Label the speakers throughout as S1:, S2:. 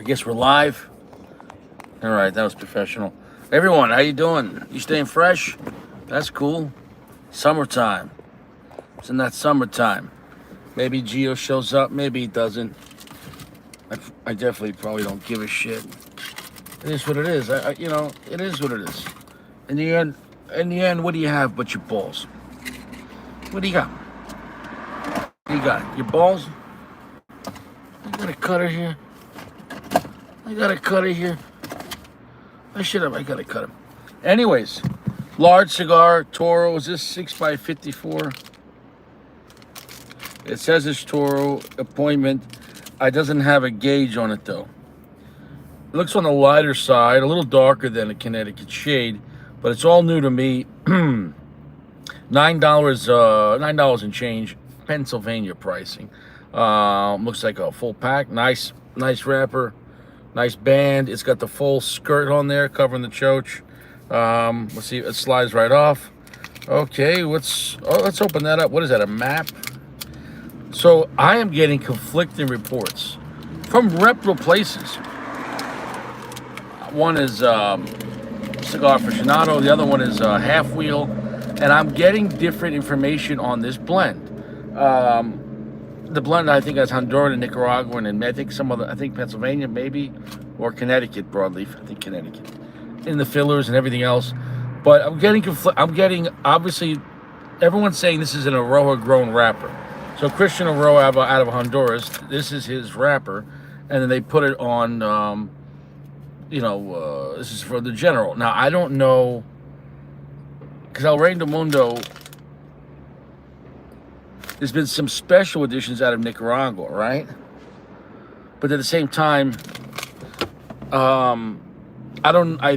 S1: I guess we're live. All right, that was professional. Everyone, how you doing? You staying fresh? That's cool. Summertime. It's in that summertime. Maybe Gio shows up, maybe he doesn't. I definitely probably don't give a shit. It is what it is. It is what it is. In the end, what do you have but your balls? What do you got? What do you got? Your balls? I got a cutter here. I got a cutter here. I got a cutter. Anyways, large cigar, Toro. Is this 6x54? It says it's Toro appointment. It doesn't have a gauge on it though. It looks on the lighter side, a little darker than a Connecticut shade, but it's all new to me. $9, $9 and change, Pennsylvania pricing. Looks like a full pack. Nice wrapper, nice band. It's got the full skirt on there, covering the choach. Let's see, it slides right off. Okay, let's open that up. What is that? A map? So I am getting conflicting reports from reputable places. One is Cigar Aficionado, the other one is Half Wheel, and I'm getting different information on this blend. The blend I think has Honduran and Nicaraguan, and I think Pennsylvania maybe, or Connecticut broadleaf. I think Connecticut in the fillers and everything else. But I'm getting obviously everyone's saying this is an Aroa grown wrapper. So Christian Aroa out of Honduras, this is his wrapper, and then they put it on. This is for the General. Now I don't know, because El Rey del Mundo. There's been some special editions out of Nicaragua, right? But at the same time, I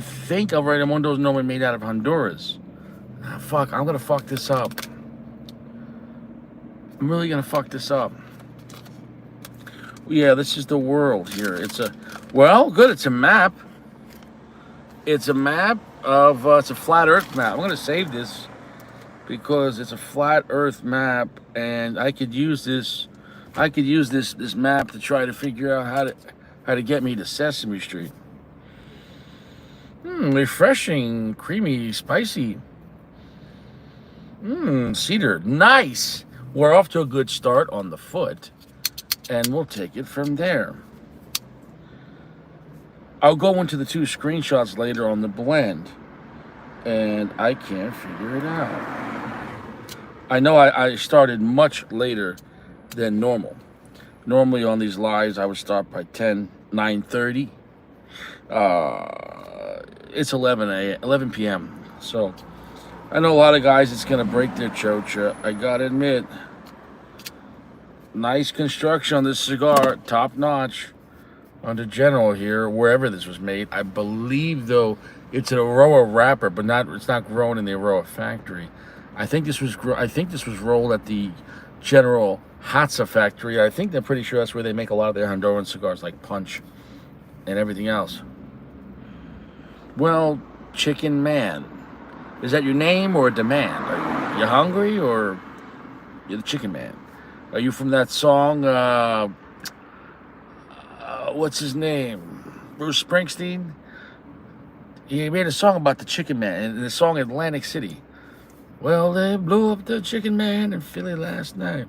S1: think El Rey del Mundo is normally made out of Honduras. Fuck, I'm gonna fuck this up. I'm really gonna fuck this up. Yeah, this is the world here. It's a map. It's a map of, it's a flat earth map. I'm gonna save this because it's a flat earth map, and I could use this map to try to figure out how to get me to Sesame Street. Refreshing, creamy, spicy. Cedar, nice. We're off to a good start on the foot, and we'll take it from there. I'll go into the two screenshots later on the blend, and I can't figure it out. I know I started much later than normal. Normally on these lives, I would start by 9:30. It's 11 p.m. So I know a lot of guys, it's going to break their chocha. I got to admit, nice construction on this cigar, top notch. On the General here, wherever this was made. I believe, though, it's an Aroa wrapper, but it's not grown in the Aroa factory. I think this was rolled at the General Hatsa factory. I'm pretty sure that's where they make a lot of their Honduran cigars, like Punch and everything else. Well, Chicken Man, is that your name or a demand? Are you hungry, or you're the Chicken Man? Are you from that song? What's his name? Bruce Springsteen. He made a song about the Chicken Man, and the song Atlantic City. Well, they blew up the Chicken Man in Philly last night.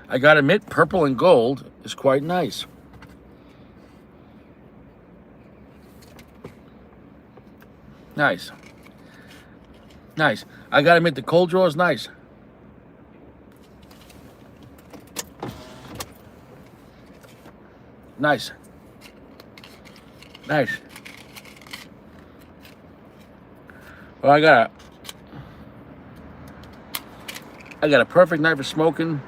S1: I gotta admit, purple and gold is quite nice. Nice. I gotta admit, the cold draw is nice. Nice. Well, I got a perfect night for smoking.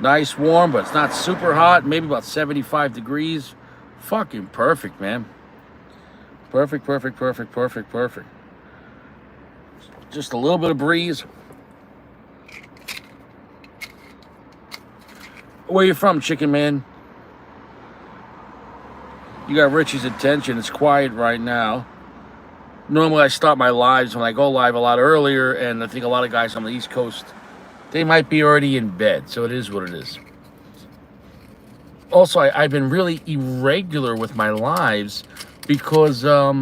S1: Nice, warm, but it's not super hot. Maybe about 75 degrees. Fucking perfect, man. Perfect. Just a little bit of breeze. Where you from, Chicken Man? You got Richie's attention. It's quiet right now. Normally I start my lives when I go live a lot earlier, and I think a lot of guys on the East Coast, they might be already in bed, so it is what it is. Also, I've been really irregular with my lives because there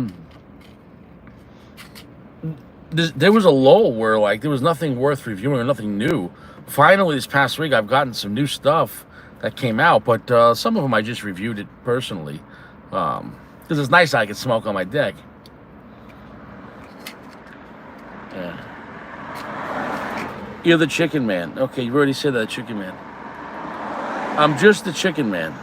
S1: was a lull where like there was nothing worth reviewing or nothing new. Finally, this past week, I've gotten some new stuff that came out, but some of them I just reviewed it personally because it's nice I can smoke on my deck. Yeah. You're the chicken man. Okay, you already said that, chicken man. I'm just the chicken man.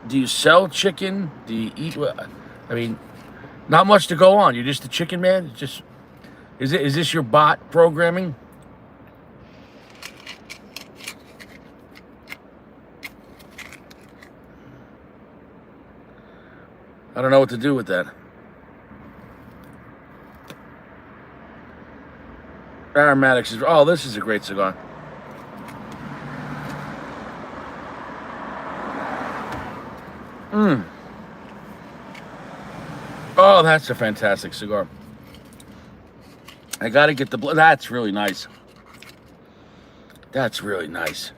S1: Do you sell chicken? Do you eat? I mean, not much to go on. You're just the chicken man. Just is this your bot programming? I don't know what to do with that. Aromatics is. Oh, this is a great cigar. Oh, that's a fantastic cigar. I gotta get the. That's really nice. That's really nice.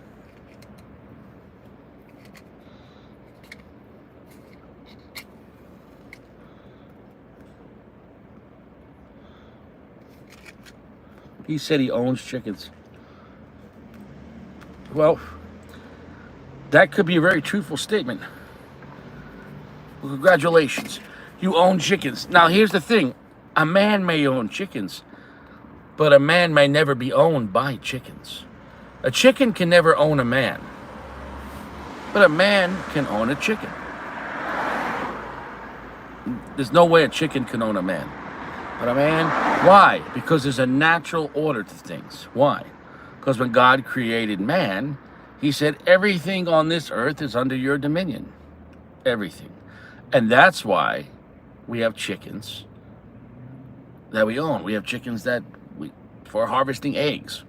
S1: He said he owns chickens. Well, that could be a very truthful statement. Well, congratulations. You own chickens. Now, here's the thing. A man may own chickens, but a man may never be owned by chickens. A chicken can never own a man, but a man can own a chicken. There's no way a chicken can own a man. But a man, why? Because there's a natural order to things. Why? Because when God created man, he said everything on this earth is under your dominion. Everything. And that's why we have chickens that we own. We have chickens for harvesting eggs.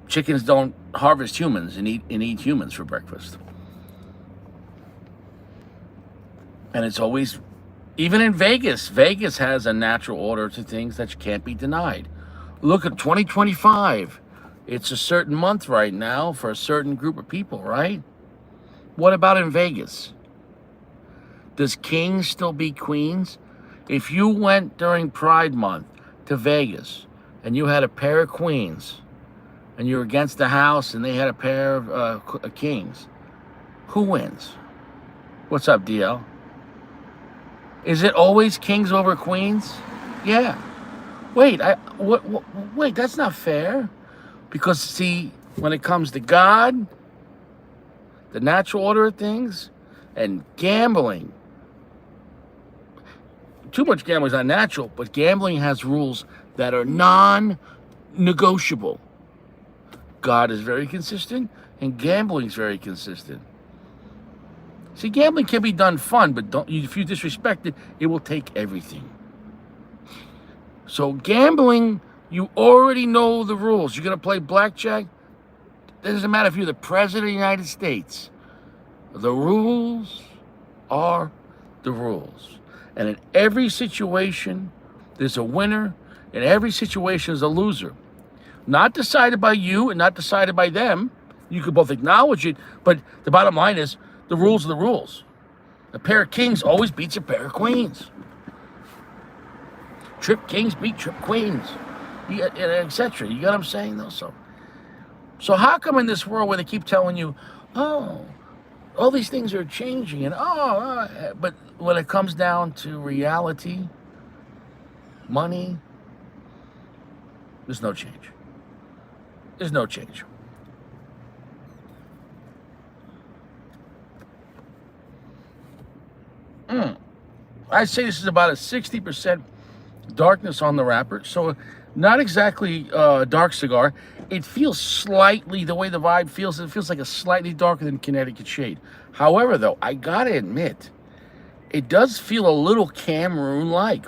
S1: Chickens don't harvest humans and eat humans for breakfast. And it's always, even in Vegas has a natural order to things that can't be denied. Look at 2025. It's a certain month right now for a certain group of people, right? What about in Vegas? Does kings still beat queens? If you went during Pride Month to Vegas and you had a pair of queens and you're against the house and they had a pair of kings, who wins? What's up, DL? Is it always kings over queens? Yeah. Wait, wait, that's not fair. Because see, when it comes to God, the natural order of things, and gambling, too much gambling is not natural, but gambling has rules that are non-negotiable. God is very consistent, and gambling is very consistent. See, gambling can be done fun, but if you disrespect it, it will take everything. So gambling, you already know the rules. You're going to play blackjack? It doesn't matter if you're the president of the United States. The rules are the rules. And in every situation, there's a winner. In every situation, there's a loser. Not decided by you and not decided by them. You could both acknowledge it, but the bottom line is, the rules are the rules. A pair of kings always beats a pair of queens. Trip kings beat trip queens, etc. You get what I'm saying, though? So how come in this world where they keep telling you, oh, all these things are changing, and but when it comes down to reality, money, there's no change. There's no change. I'd say this is about a 60% darkness on the wrapper. So not exactly a dark cigar. It feels slightly, the way the vibe feels, it feels like a slightly darker than Connecticut shade. However, though, I gotta admit, it does feel a little Cameroon-like,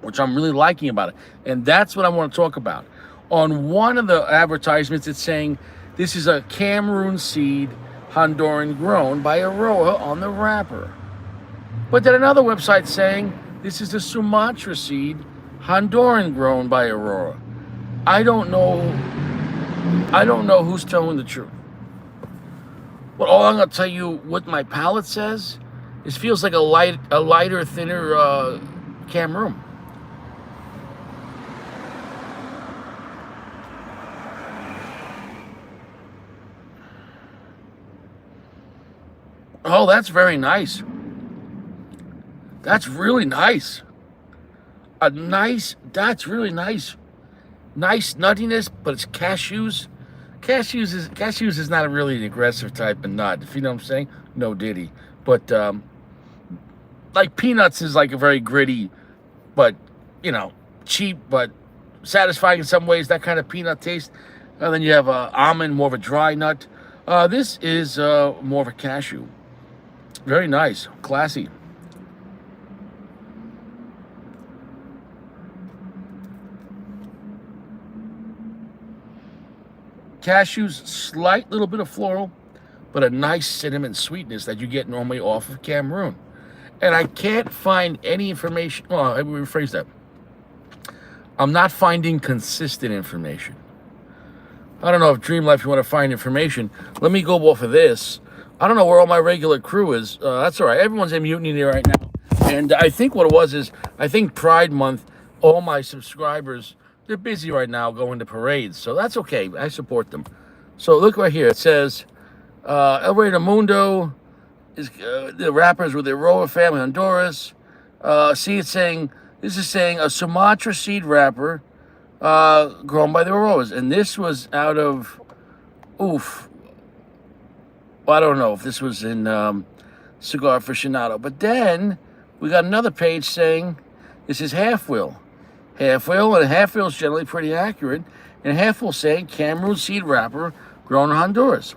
S1: which I'm really liking about it. And that's what I want to talk about. On one of the advertisements, it's saying this is a Cameroon seed, Honduran grown by Aroa on the wrapper. But then another website saying this is a Sumatra seed, Honduran grown by Aurora. I don't know I don't know who's telling the truth. But all I'm gonna tell you, what my palate says, it feels like a lighter, thinner Cameroon. Oh, that's very nice. That's really nice. That's really nice. Nice nuttiness, but it's cashews. Cashews is not a really an aggressive type of nut. If you know what I'm saying, no diddy. But like peanuts is like a very gritty, but you know, cheap but satisfying in some ways. That kind of peanut taste. And then you have almond, more of a dry nut. This is more of a cashew. Very nice, classy. Cashews, slight little bit of floral, but a nice cinnamon sweetness that you get normally off of Cameroon. And I can't find any information. Well, I will rephrase that. I'm not finding consistent information. I don't know if Dream Life, you want to find information. Let me go off of this. I don't know where all my regular crew is. That's all right. Everyone's in mutiny there right now. And I think what it was is, I think Pride Month, all my subscribers, they're busy right now going to parades. So that's okay. I support them. So look right here. It says, El Rey de Mundo is the rappers with the Roa family, Honduras. See, this is saying a Sumatra seed wrapper grown by the Auroras. And this was out of, oof. Well, I don't know if this was in Cigar Aficionado. But then we got another page saying this is half wheel. Half wheel, and half wheel is generally pretty accurate. And half wheel saying Cameroon seed wrapper grown in Honduras.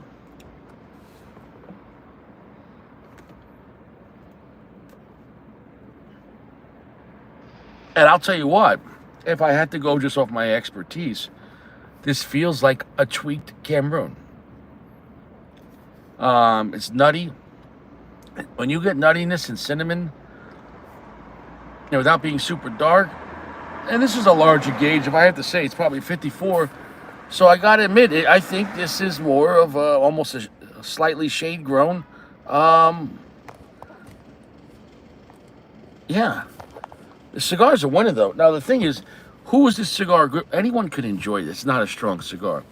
S1: And I'll tell you what, if I had to go just off my expertise, this feels like a tweaked Cameroon. It's nutty. When you get nuttiness and cinnamon, without being super dark, and this is a larger gauge, if I have to say, it's probably 54. So I gotta admit, I think this is more of almost a slightly shade grown. Yeah. The cigar's a winner, though. Now, the thing is, who is this cigar? Anyone could enjoy this. It's not a strong cigar.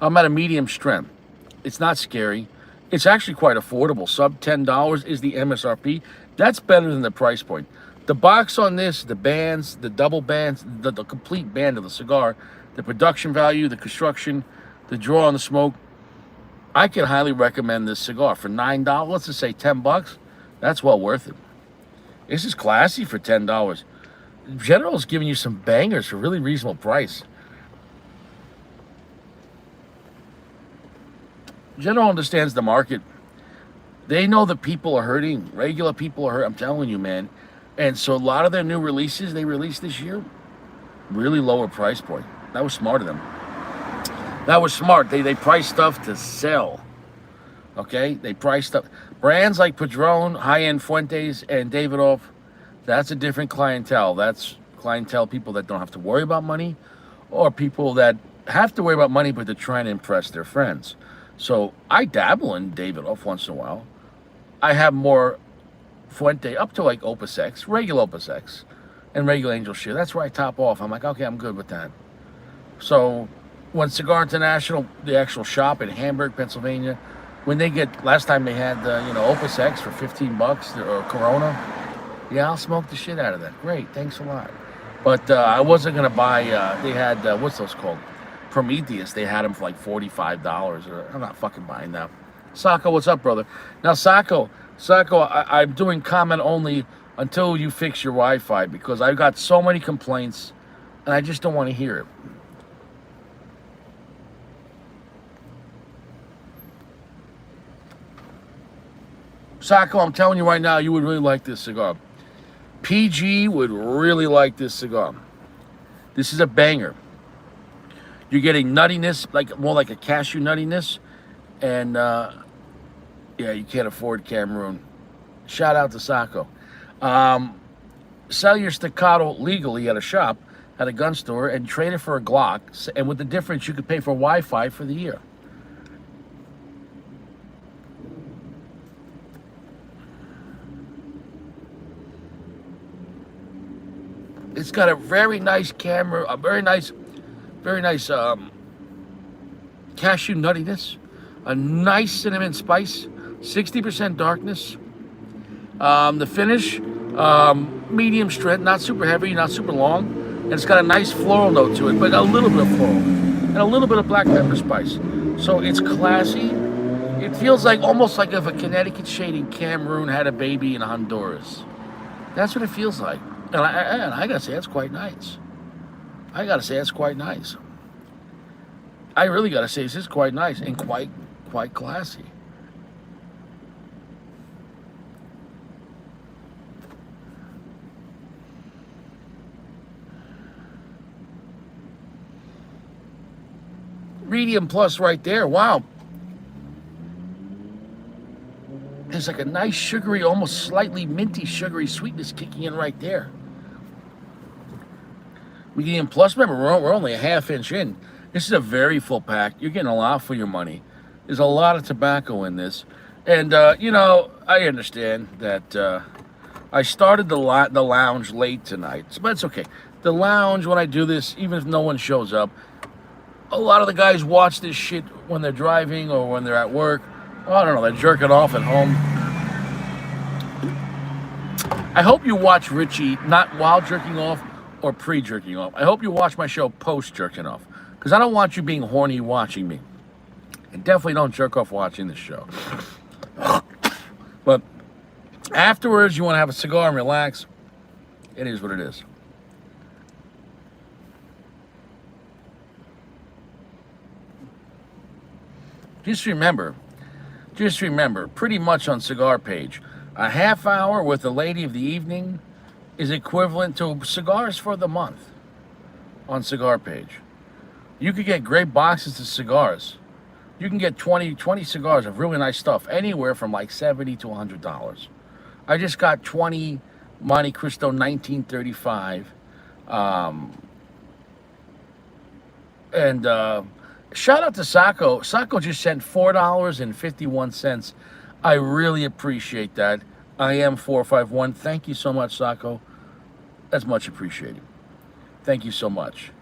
S1: I'm at a medium strength. It's not scary. It's actually quite affordable. Sub $10 is the MSRP. That's better than the price point. The box on this, the bands, the double bands, the complete band of the cigar, the production value, the construction, the draw on the smoke, I can highly recommend this cigar. For $9, let's just say $10, that's well worth it. This is classy for $10. General's giving you some bangers for a really reasonable price. General understands the market. They know that people are hurting. Regular people are hurting. I'm telling you, man. And so a lot of their new releases they released this year, really lower price point. That was smart of them. That was smart. They priced stuff to sell. Okay? They priced stuff. Brands like Padron, High-End Fuentes, and Davidoff, that's a different clientele. That's clientele people that don't have to worry about money, or people that have to worry about money but they're trying to impress their friends. So I dabble in Davidoff once in a while. I have more Fuente up to like Opus X, regular Opus X, and regular Angel Share. That's where I top off. I'm like, okay, I'm good with that. So when Cigar International, the actual shop in Hamburg, Pennsylvania, when they get, last time they had, Opus X for $15 or Corona, yeah, I'll smoke the shit out of that. Great, thanks a lot. But I wasn't going to buy, they had, what's those called? Prometheus. They had them for like $45. I'm not fucking buying that. Sacco, what's up, brother? Now, Sacco, I'm doing comment only until you fix your Wi-Fi, because I've got so many complaints and I just don't want to hear it. Sacco, I'm telling you right now, you would really like this cigar. PG would really like this cigar. This is a banger. You're getting nuttiness, like more like a cashew nuttiness, and yeah, you can't afford Cameroon. Shout out to Sacco. Sell your staccato legally at a shop at a gun store and trade it for a Glock, and with the difference, you could pay for Wi-Fi for the year. It's got a very nice camera, a very nice cashew nuttiness, a nice cinnamon spice, 60% darkness. The finish, medium strength, not super heavy, not super long, and it's got a nice floral note to it, but a little bit of floral and a little bit of black pepper spice. So it's classy. It feels like almost like if a Connecticut shade in Cameroon had a baby in Honduras. That's what it feels like. And I gotta say, that's quite nice. I gotta say, that's quite nice. I really gotta say, this is quite nice and quite classy. Medium plus right there. Wow. There's like a nice sugary, almost slightly minty sugary sweetness kicking in right there. Medium plus, remember, we're only a half-inch in. This is a very full pack. You're getting a lot for your money. There's a lot of tobacco in this. And, you know, I understand that I started the lounge late tonight, but it's okay. The lounge, when I do this, even if no one shows up, a lot of the guys watch this shit when they're driving or when they're at work. Oh, I don't know, they're jerking off at home. I hope you watch Richie not while jerking off or pre-jerking off. I hope you watch my show post-jerking off, because I don't want you being horny watching me. And definitely don't jerk off watching this show. But afterwards, you want to have a cigar and relax. It is what it is. Just remember, pretty much on Cigar Page, a half hour with the lady of the evening is equivalent to cigars for the month on Cigar Page. You could get great boxes of cigars. You can get 20 cigars of really nice stuff, anywhere from like $70 to $100. I just got 20 Monte Cristo 1935. Shout out to Sacco. Sacco just sent $4.51. I really appreciate that. I am 451. Thank you so much, Sacco. That's much appreciated. Thank you so much.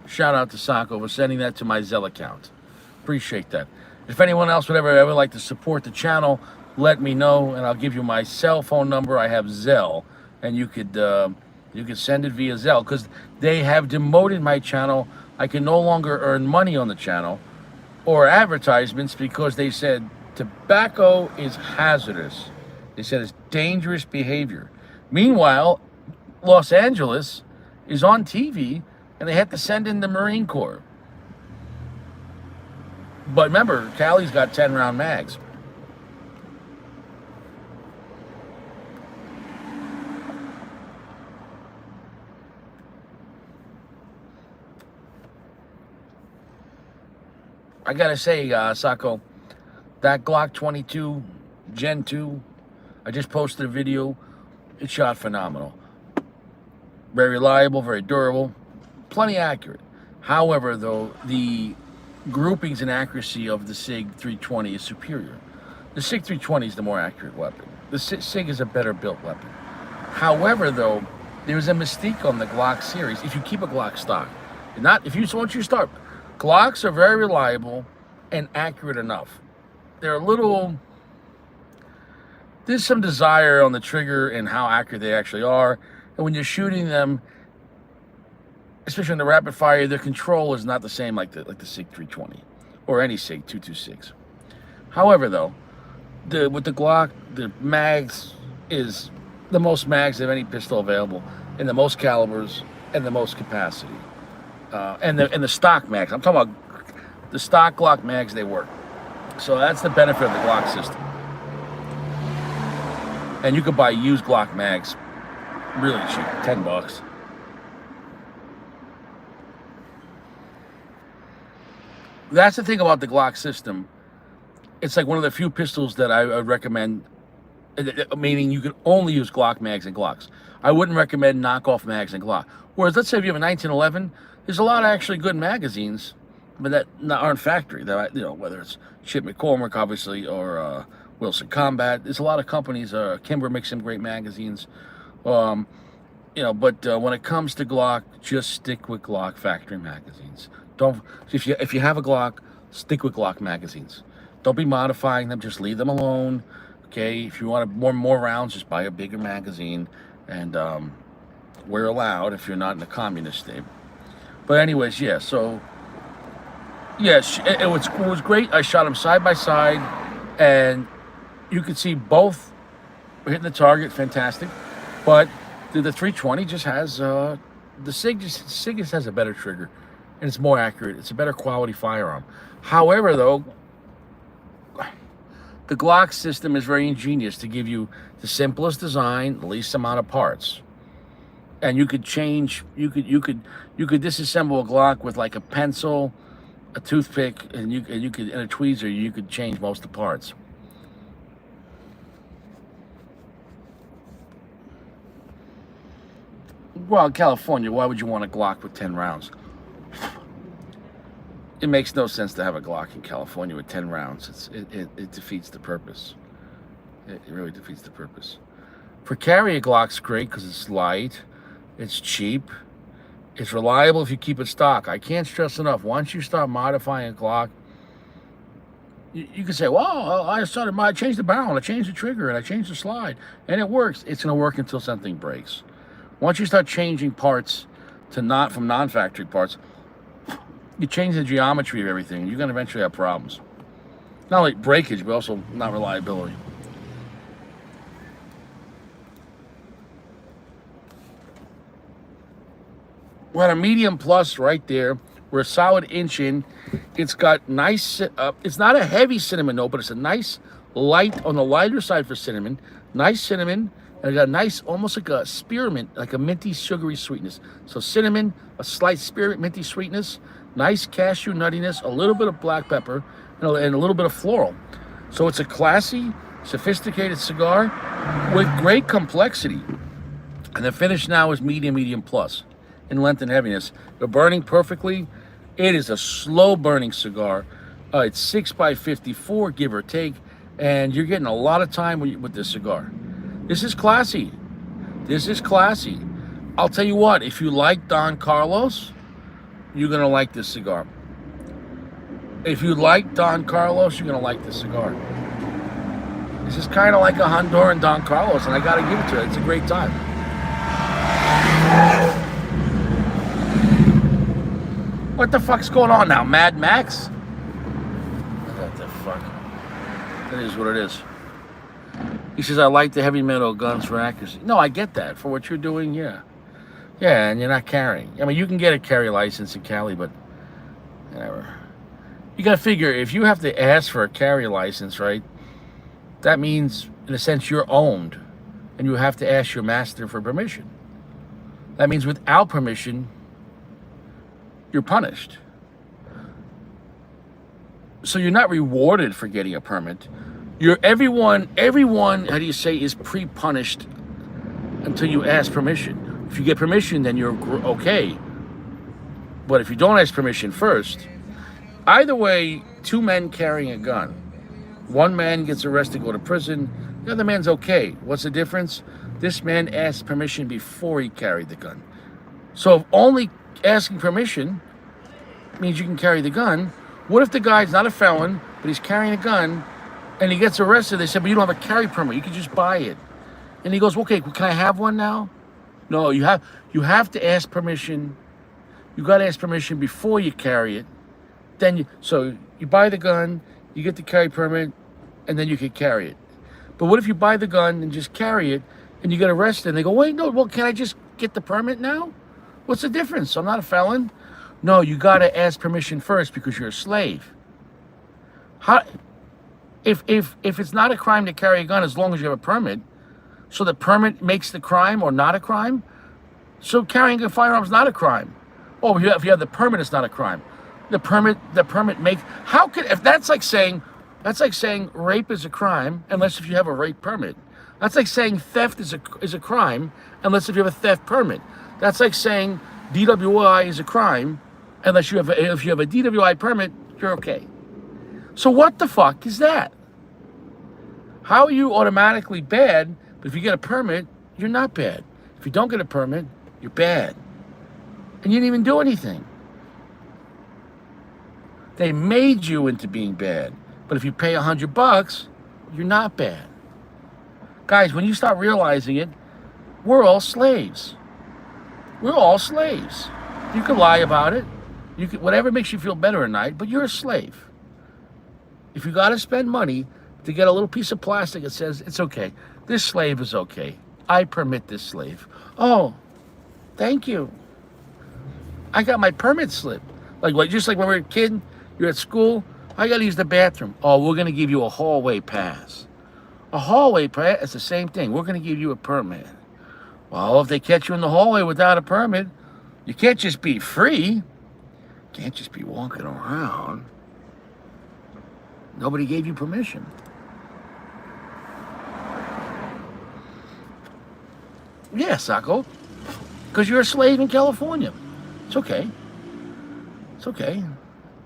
S1: Shout out to Sacco for sending that to my Zelle account. Appreciate that. If anyone else would ever like to support the channel, let me know, and I'll give you my cell phone number. I have Zelle, and you could send it via Zelle, because they have demoted my channel. I can no longer earn money on the channel or advertisements because they said tobacco is hazardous. They said it's dangerous behavior. Meanwhile, Los Angeles is on TV, and they had to send in the Marine Corps. But remember, Cali's got 10-round mags. I gotta say, Sacco, that Glock 22 Gen 2, I just posted a video. It shot phenomenal. Very reliable, very durable, plenty accurate. However, though, the groupings and accuracy of the SIG 320 is superior. The SIG 320 is the more accurate weapon. The SIG is a better built weapon. However, though, there's a mystique on the Glock series. If you keep a Glock stock, once you start, Glocks are very reliable and accurate enough. There's some desire on the trigger and how accurate they actually are. And when you're shooting them, especially in the rapid fire, the control is not the same like the SIG 320 or any SIG 226. However, though, with the Glock, the mags is the most mags of any pistol available, and the most calibers and the most capacity. And the stock mags. I'm talking about the stock Glock mags. They work. So that's the benefit of the Glock system. And you could buy used Glock mags really cheap, $10. That's the thing about the Glock system. It's like one of the few pistols that I would recommend meaning you can only use Glock mags and Glocks. I wouldn't recommend knockoff mags and Glock. Whereas, let's say if you have a 1911, there's a lot of actually good magazines, but that aren't factory. That, whether it's Chip McCormick, obviously, or Wilson Combat. There's a lot of companies. Kimber makes some great magazines. But when it comes to Glock, just stick with Glock factory magazines. Don't if you have a Glock, stick with Glock magazines. Don't be modifying them. Just leave them alone. Okay. If you want more rounds, just buy a bigger magazine, and we're allowed if you're not in a communist state. But anyways, yeah. So yes, it was great. I shot them side by side, and you could see both hitting the target. Fantastic. But the 320 just has the SIG just has a better trigger, and it's more accurate. It's a better quality firearm. However, though, the Glock system is very ingenious to give you the simplest design, the least amount of parts, and you could change. You could disassemble a Glock with like a pencil, a toothpick, and you could and a tweezer. You could change most of the parts. Well, in California, why would you want a Glock with 10 rounds? It makes no sense to have a Glock in California with 10 rounds. It defeats the purpose. It really defeats the purpose. For carry, a Glock's great because it's light, it's cheap, it's reliable if you keep it stock. I can't stress enough, once you start modifying a Glock, you can say, well, I changed the barrel, and I changed the trigger, and I changed the slide, and it works. It's going to work until something breaks. Once you start changing parts from non-factory parts, you change the geometry of everything. You're going to eventually have problems. Not only breakage, but also not reliability. We're at a medium plus right there. We're a solid inch in. It's got nice, it's not a heavy cinnamon note, but it's a nice light on the lighter side for cinnamon. Nice cinnamon. And it got a nice, almost like a spearmint, like a minty, sugary sweetness. So cinnamon, a slight spearmint, minty sweetness, nice cashew nuttiness, a little bit of black pepper, and a little bit of floral. So it's a classy, sophisticated cigar with great complexity. And the finish now is medium plus in length and heaviness. They're burning perfectly. It is a slow burning cigar. It's 6x54, give or take, and you're getting a lot of time with this cigar. This is classy. This is classy. I'll tell you what, if you like Don Carlos, you're going to like this cigar. If you like Don Carlos, you're going to like this cigar. This is kind of like a Honduran Don Carlos, and I got to give it to it. It's a great time. What the fuck's going on now? Mad Max? What the fuck? That is what it is. He says, I like the heavy metal guns for accuracy. No, I get that. For what you're doing, yeah. Yeah, and you're not carrying. I mean, you can get a carry license in Cali, but whatever. You got to figure, if you have to ask for a carry license, right, that means, in a sense, you're owned, and you have to ask your master for permission. That means without permission, you're punished. So you're not rewarded for getting a permit. Everyone, how do you say, is pre-punished until you ask permission. If you get permission, then you're okay. But if you don't ask permission first, either way, two men carrying a gun. One man gets arrested, go to prison. The other man's okay. What's the difference? This man asked permission before he carried the gun. So if only asking permission means you can carry the gun, what if the guy's not a felon, but he's carrying a gun, and he gets arrested? They said, but you don't have a carry permit. You can just buy it. And he goes, okay, can I have one now? No, you have to ask permission. You got to ask permission before you carry it. So you buy the gun, you get the carry permit, and then you can carry it. But what if you buy the gun and just carry it, and you get arrested, and they go, wait, no, well, can I just get the permit now? What's the difference? I'm not a felon. No, you got to ask permission first because you're a slave. If it's not a crime to carry a gun as long as you have a permit, so the permit makes the crime or not a crime, so carrying a firearm is not a crime. Oh, if you have the permit, it's not a crime. The permit makes. If that's like saying rape is a crime unless if you have a rape permit. That's like saying theft is a crime unless if you have a theft permit. That's like saying DWI is a crime unless if you have a DWI permit, you're okay. So what the fuck is that? How are you automatically bad, but if you get a permit, you're not bad? If you don't get a permit, you're bad. And you didn't even do anything. They made you into being bad. But if you pay $100, you're not bad. Guys, when you start realizing it, we're all slaves. We're all slaves. You can lie about it. You can, whatever makes you feel better at night, but you're a slave. If you got to spend money to get a little piece of plastic that says, it's okay, this slave is okay, I permit this slave. Oh, thank you. I got my permit slip. Just like when we were a kid, you're at school, I got to use the bathroom. Oh, we're going to give you a hallway pass. A hallway pass, it's the same thing. We're going to give you a permit. Well, if they catch you in the hallway without a permit, you can't just be free. You can't just be walking around. Nobody gave you permission. Yeah, Sacco. Because you're a slave in California. It's okay. It's okay.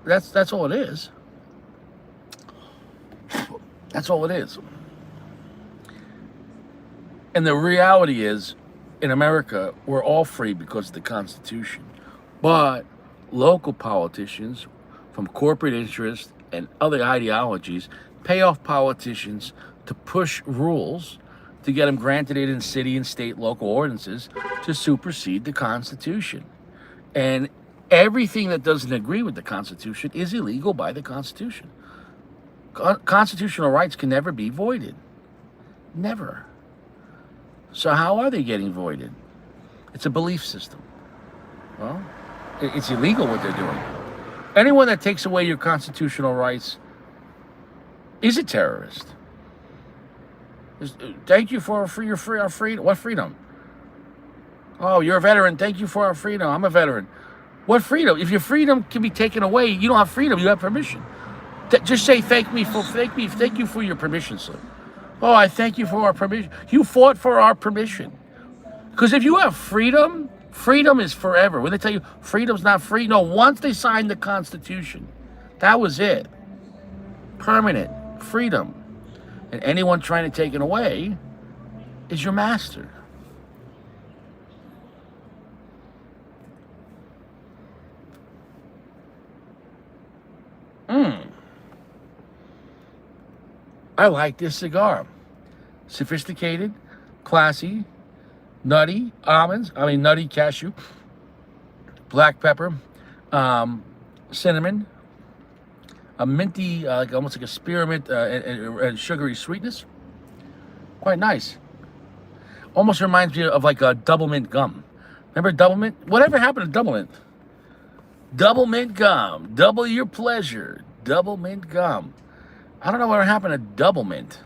S1: That's all it is. That's all it is. And the reality is, in America, we're all free because of the Constitution. But local politicians from corporate interests and other ideologies pay off politicians to push rules to get them granted in city and state local ordinances to supersede the Constitution. And everything that doesn't agree with the Constitution is illegal by the Constitution. Constitutional rights can never be voided. Never. So how are they getting voided? It's a belief system. Well, it's illegal what they're doing. Anyone that takes away your constitutional rights is a terrorist. Thank you for our freedom. What freedom? Oh, you're a veteran. Thank you for our freedom. I'm a veteran. What freedom? If your freedom can be taken away, you don't have freedom. You have permission. Just say thank you for your permission slip. Oh, I thank you for our permission. You fought for our permission. Because if you have freedom, freedom is forever. When they tell you freedom's not free, no, once they signed the Constitution, that was it. Permanent freedom. And anyone trying to take it away is your master. I like this cigar. Sophisticated, classy, nutty nutty cashew, black pepper, cinnamon, a minty, almost like a spearmint and sugary sweetness. Quite nice. Almost reminds me of like a double mint gum. Remember double mint? Whatever happened to double mint? Double mint gum. Double your pleasure. Double mint gum. I don't know what happened to double mint.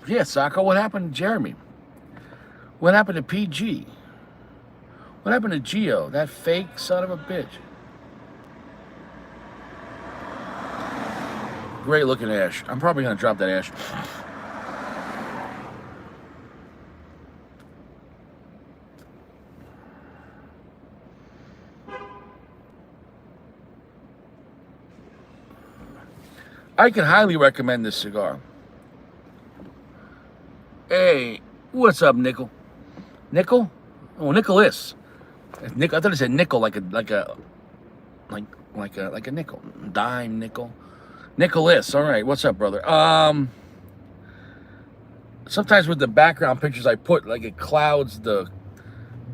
S1: Yeah, Sacco, what happened to Jeremy? What happened to PG? What happened to Geo, that fake son of a bitch? Great looking ash. I'm probably going to drop that ash. I can highly recommend this cigar. Hey, what's up, Nickel? Nickel? Oh, Nicholas. Nickel. I thought it said nickel, like a nickel, dime nickel. Nicholas. All right, what's up, brother? Sometimes with the background pictures I put, like it clouds the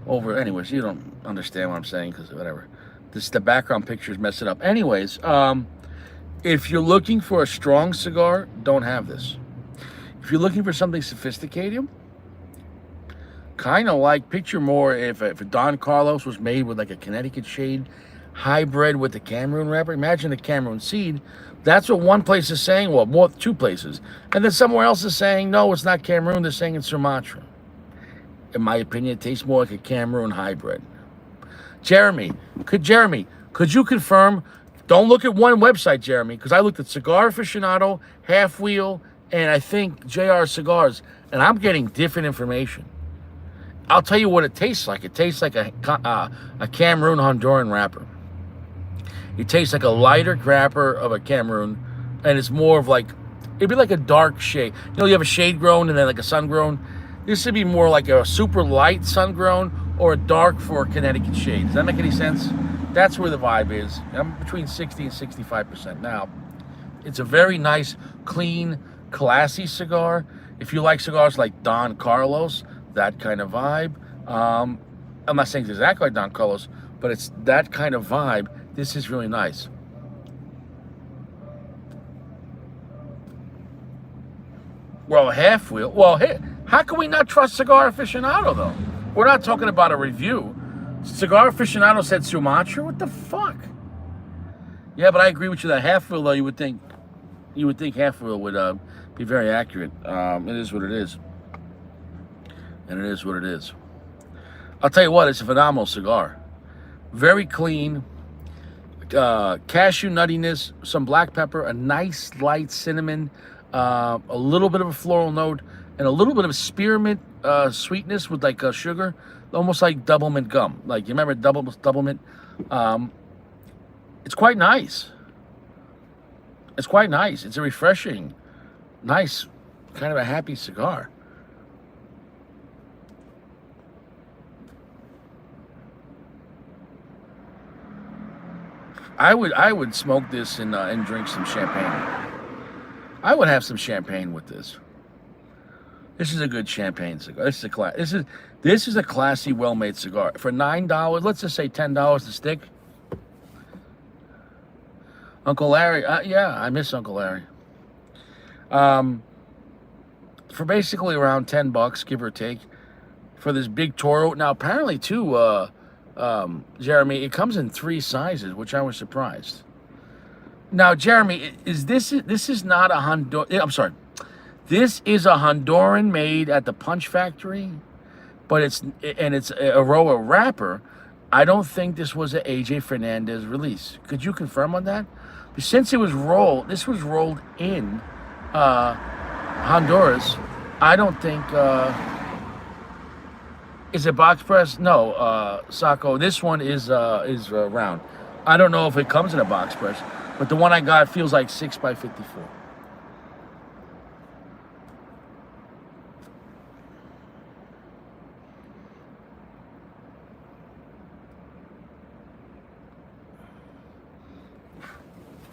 S1: over. Anyways, you don't understand what I'm saying because whatever. The background pictures mess it up. Anyways, if you're looking for a strong cigar, don't have this. If you're looking for something sophisticated, kind of like, picture more if Don Carlos was made with like a Connecticut shade hybrid with the Cameroon wrapper. Imagine the Cameroon seed. That's what one place is saying, well, two places. And then somewhere else is saying, no, it's not Cameroon, they're saying it's Sumatra. In my opinion, it tastes more like a Cameroon hybrid. Jeremy, could you confirm? Don't look at one website, Jeremy, because I looked at Cigar Aficionado, Half Wheel, and I think JR Cigars, and I'm getting different information. I'll tell you what it tastes like. It tastes like a Cameroon Honduran wrapper. It tastes like a lighter wrapper of a Cameroon, and it's more of like, it'd be like a dark shade. You know, you have a shade grown and then like a sun grown. This would be more like a super light sun grown or a dark for a Connecticut shade. Does that make any sense? That's where the vibe is. I'm between 60 and 65%. Now, it's a very nice, clean, classy cigar. If you like cigars like Don Carlos, that kind of vibe. I'm not saying it's exactly like Don Carlos, but it's that kind of vibe. This is really nice. Well, Half Wheel. Well, hey, how can we not trust Cigar Aficionado, though? We're not talking about a review. Cigar Aficionado said Sumatra? What the fuck? Yeah, but I agree with you that Half Wheel, though, you would think Half Wheel would be very accurate. It is what it is. And it is what it is. I'll tell you what, it's a phenomenal cigar. Very clean. Cashew nuttiness, some black pepper, a nice light cinnamon, a little bit of a floral note, and a little bit of spearmint sweetness with like sugar, almost like double mint gum. Like, you remember double mint? It's quite nice. It's quite nice. It's a refreshing, nice, kind of a happy cigar. I would smoke this and drink some champagne. I would have some champagne with this. This is a good champagne cigar. This is a classy, well-made cigar. For $9, let's just say $10 a stick. Uncle Larry, yeah, I miss Uncle Larry. For basically around $10, give or take, for this big Toro. Now, apparently, too, Jeremy, it comes in 3 sizes, which I was surprised. Now, Jeremy, this is not a Honduran? I'm sorry, this is a Honduran made at the Punch Factory, but it's a Roa wrapper. I don't think this was an AJ Fernandez release. Could you confirm on that? But since this was rolled in Honduras. I don't think. Is it box press? No, Sacco. This one is round. I don't know if it comes in a box press, but the one I got feels like 6x54.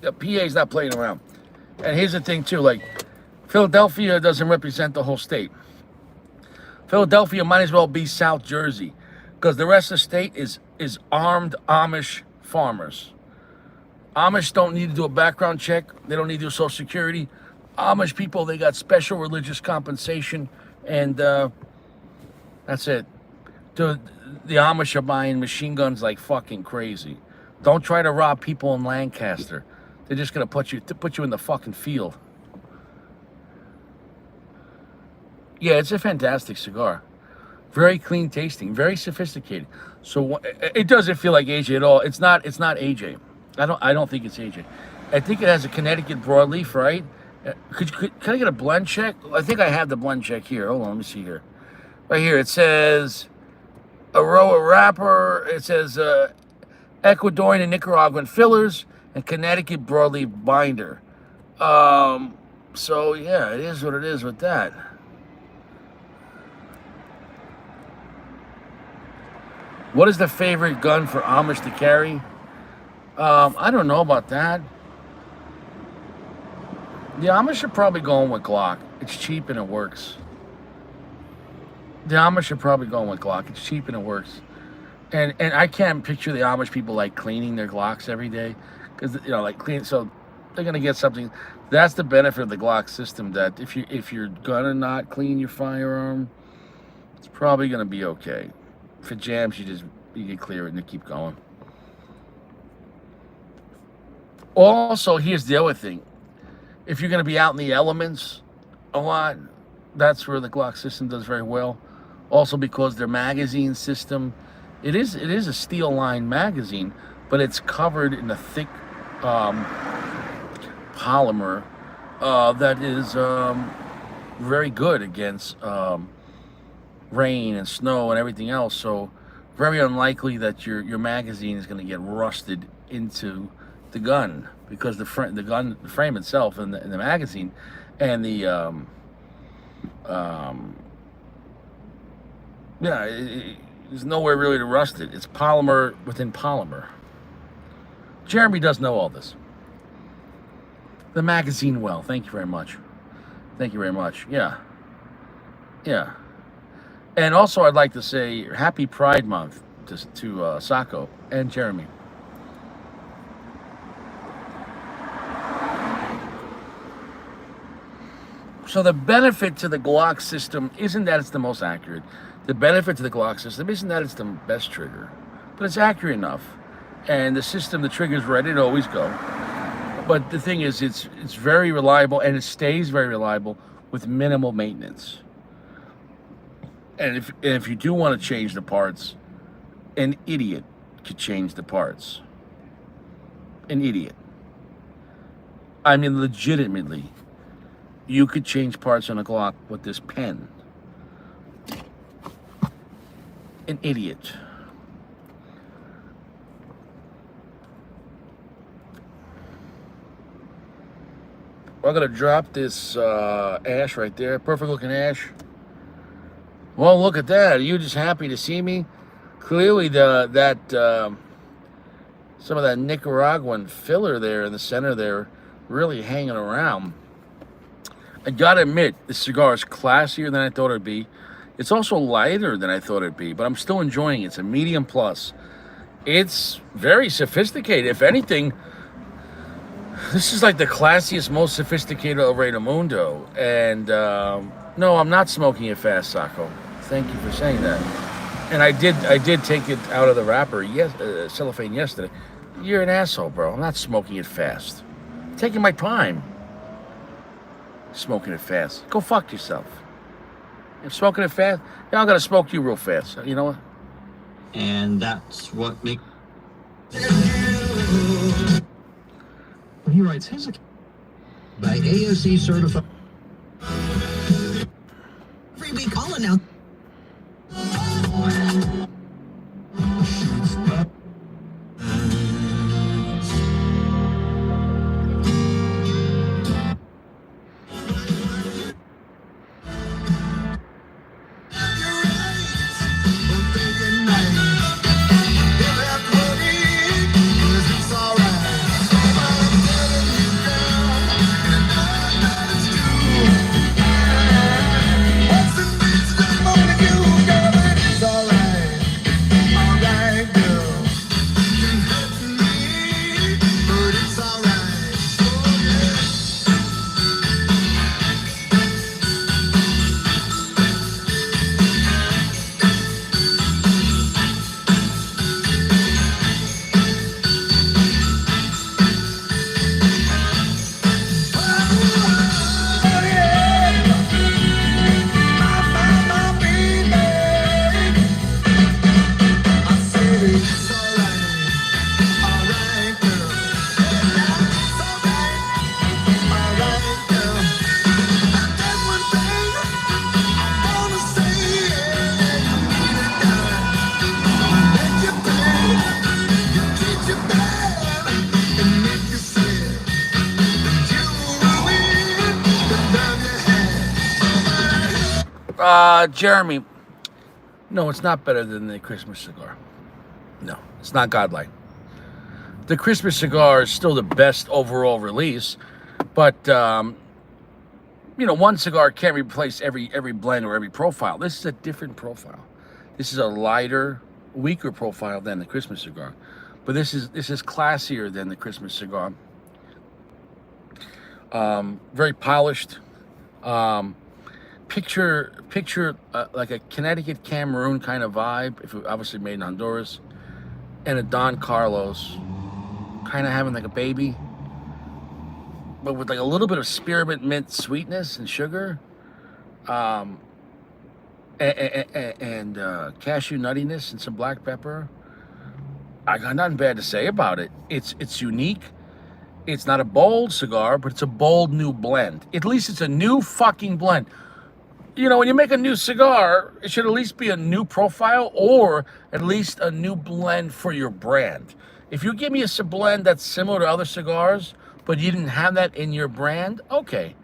S1: The PA's not playing around. And here's the thing too, like, Philadelphia doesn't represent the whole state. Philadelphia might as well be South Jersey, because the rest of the state is armed Amish farmers. Amish don't need to do a background check. They don't need to do Social Security. Amish people, they got special religious compensation, and that's it. The Amish are buying machine guns like fucking crazy. Don't try to rob people in Lancaster. They're just gonna put you in the fucking field. Yeah, it's a fantastic cigar. Very clean tasting, very sophisticated. So it doesn't feel like AJ at all. It's not AJ. I don't think it's AJ. I think it has a Connecticut broadleaf, right? Can I get a blend check? I think I have the blend check here. Hold on, let me see here. Right here, it says Aroa wrapper. It says Ecuadorian and Nicaraguan fillers and Connecticut broadleaf binder. So yeah, it is what it is with that. What is the favorite gun for Amish to carry? I don't know about that. The Amish are probably going with Glock. It's cheap and it works. The Amish are probably going with Glock. It's cheap and it works. And I can't picture the Amish people like cleaning their Glocks every day, because like clean. So they're gonna get something. That's the benefit of the Glock system. That if you're gonna not clean your firearm, it's probably gonna be okay. If it jams, you can clear it and keep going. Also, here's the other thing. If you're going to be out in the elements a lot, that's where the Glock system does very well. Also, because their magazine system It is a steel lined magazine, but it's covered in a thick um, polymer that is very good against rain and snow and everything else. So very unlikely that your magazine is going to get rusted into the gun, because the frame itself and the magazine and the um, yeah, there's nowhere really to rust it. It's polymer within polymer. Jeremy does know all this. The magazine well. Thank you very much. Thank you very much. Yeah. Yeah. And also, I'd like to say Happy Pride Month to Sako and Jeremy. So the benefit to the Glock system isn't that it's the most accurate. The benefit to the Glock system isn't that it's the best trigger, but it's accurate enough. And the system, the trigger's ready to always go. But the thing is, it's very reliable, and it stays very reliable with minimal maintenance. And if you do want to change the parts, an idiot could change the parts. An idiot. I mean, legitimately, you could change parts on a Glock with this pen. An idiot. I'm gonna drop this ash right there. Perfect looking ash. Well, look at that. Are you just happy to see me? Clearly, some of that Nicaraguan filler there in the center there, really hanging around. I gotta admit, this cigar is classier than I thought it'd be. It's also lighter than I thought it'd be, but I'm still enjoying it. It's a medium plus. It's very sophisticated. If anything, this is like the classiest, most sophisticated El Rey del Mundo. And no, I'm not smoking it fast, Sako. Thank you for saying that. And I did take it out of the wrapper, cellophane yesterday. You're an asshole, bro. I'm not smoking it fast. I'm taking my time. Smoking it fast. Go fuck yourself. If smoking it fast, yeah, I'm gonna smoke you real fast. You know what?
S2: And that's what makes. He writes his account by ASC certified. Every week, I'll announce.
S1: Jeremy, no, it's not better than the Christmas cigar. No, it's not godlike. The Christmas cigar is still the best overall release, but one cigar can't replace every blend or every profile. This is a different profile. This is a lighter, weaker profile than the Christmas cigar, but this is classier than the Christmas cigar. Very polished. Picture like a Connecticut Cameroon kind of vibe, if it obviously made in Honduras, and a Don Carlos, kind of having like a baby, but with like a little bit of spearmint mint sweetness and sugar. and cashew nuttiness and some black pepper. I got nothing bad to say about it. It's unique. It's not a bold cigar, but it's a bold new blend. At least it's a new fucking blend. You know, when you make a new cigar, it should at least be a new profile or at least a new blend for your brand. If you give me a blend that's similar to other cigars, but you didn't have that in your brand, okay.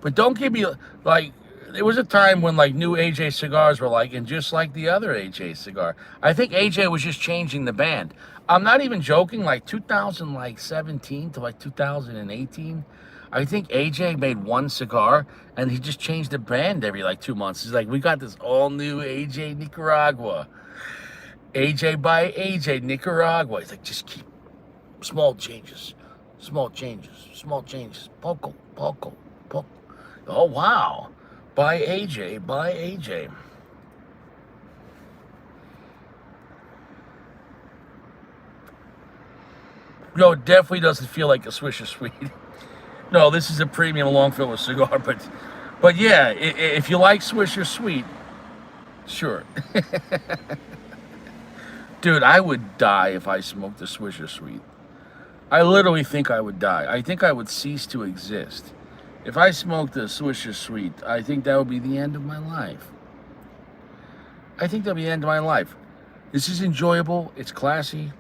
S1: But don't give me, like, there was a time when, like, new AJ cigars were like, and just like the other AJ cigar. I think AJ was just changing the band. I'm not even joking, like 2017 to like 2018, I think AJ made one cigar and he just changed the brand every like 2 months. He's like, we got this all new AJ Nicaragua. AJ by AJ Nicaragua. He's like, just keep small changes, small changes, small changes. Poco, poco, poco. Oh, wow. By AJ, by AJ. No, it definitely doesn't feel like a Swisher Sweet. No, this is a premium long filler cigar, but yeah, if you like Swisher Sweet, sure. Dude, I would die if I smoked a Swisher Sweet. I literally think I would die. I think I would cease to exist. If I smoked a Swisher Sweet, I think that would be the end of my life. I think that'll be the end of my life. This is enjoyable. It's classy.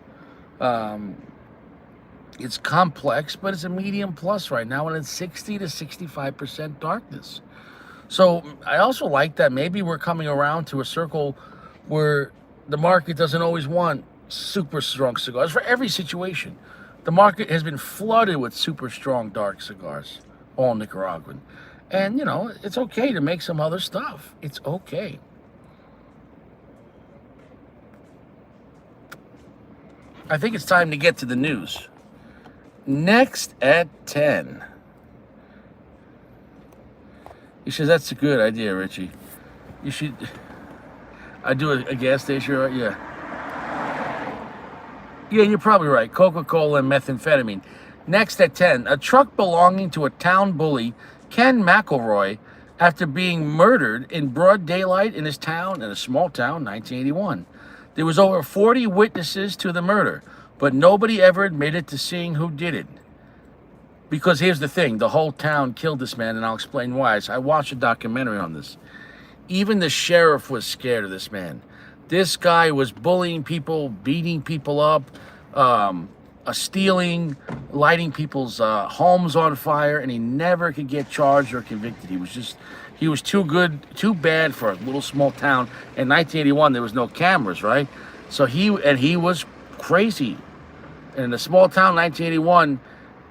S1: It's complex, but it's a medium plus right now, and it's 60 to 65% darkness. So I also like that maybe we're coming around to a circle where the market doesn't always want super strong cigars for every situation. The market has been flooded with super strong dark cigars, all Nicaraguan. And, you know, it's okay to make some other stuff. It's okay. I think it's time to get to the news. Next at 10. He says, that's a good idea, Richie. You should... I do a gas station, right? Yeah. Yeah, you're probably right. Coca-Cola and methamphetamine. Next at 10. A truck belonging to a town bully, Ken McElroy, after being murdered in broad daylight in his town, in a small town, 1981. There was over 40 witnesses to the murder, but nobody ever admitted to seeing who did it. Because here's the thing, the whole town killed this man, and I'll explain why. So I watched a documentary on this. Even the sheriff was scared of this man. This guy was bullying people, beating people up, stealing, lighting people's homes on fire, and he never could get charged or convicted. He was too good, too bad for a little small town. In 1981, there was no cameras, right? So he was crazy. And in a small town, 1981,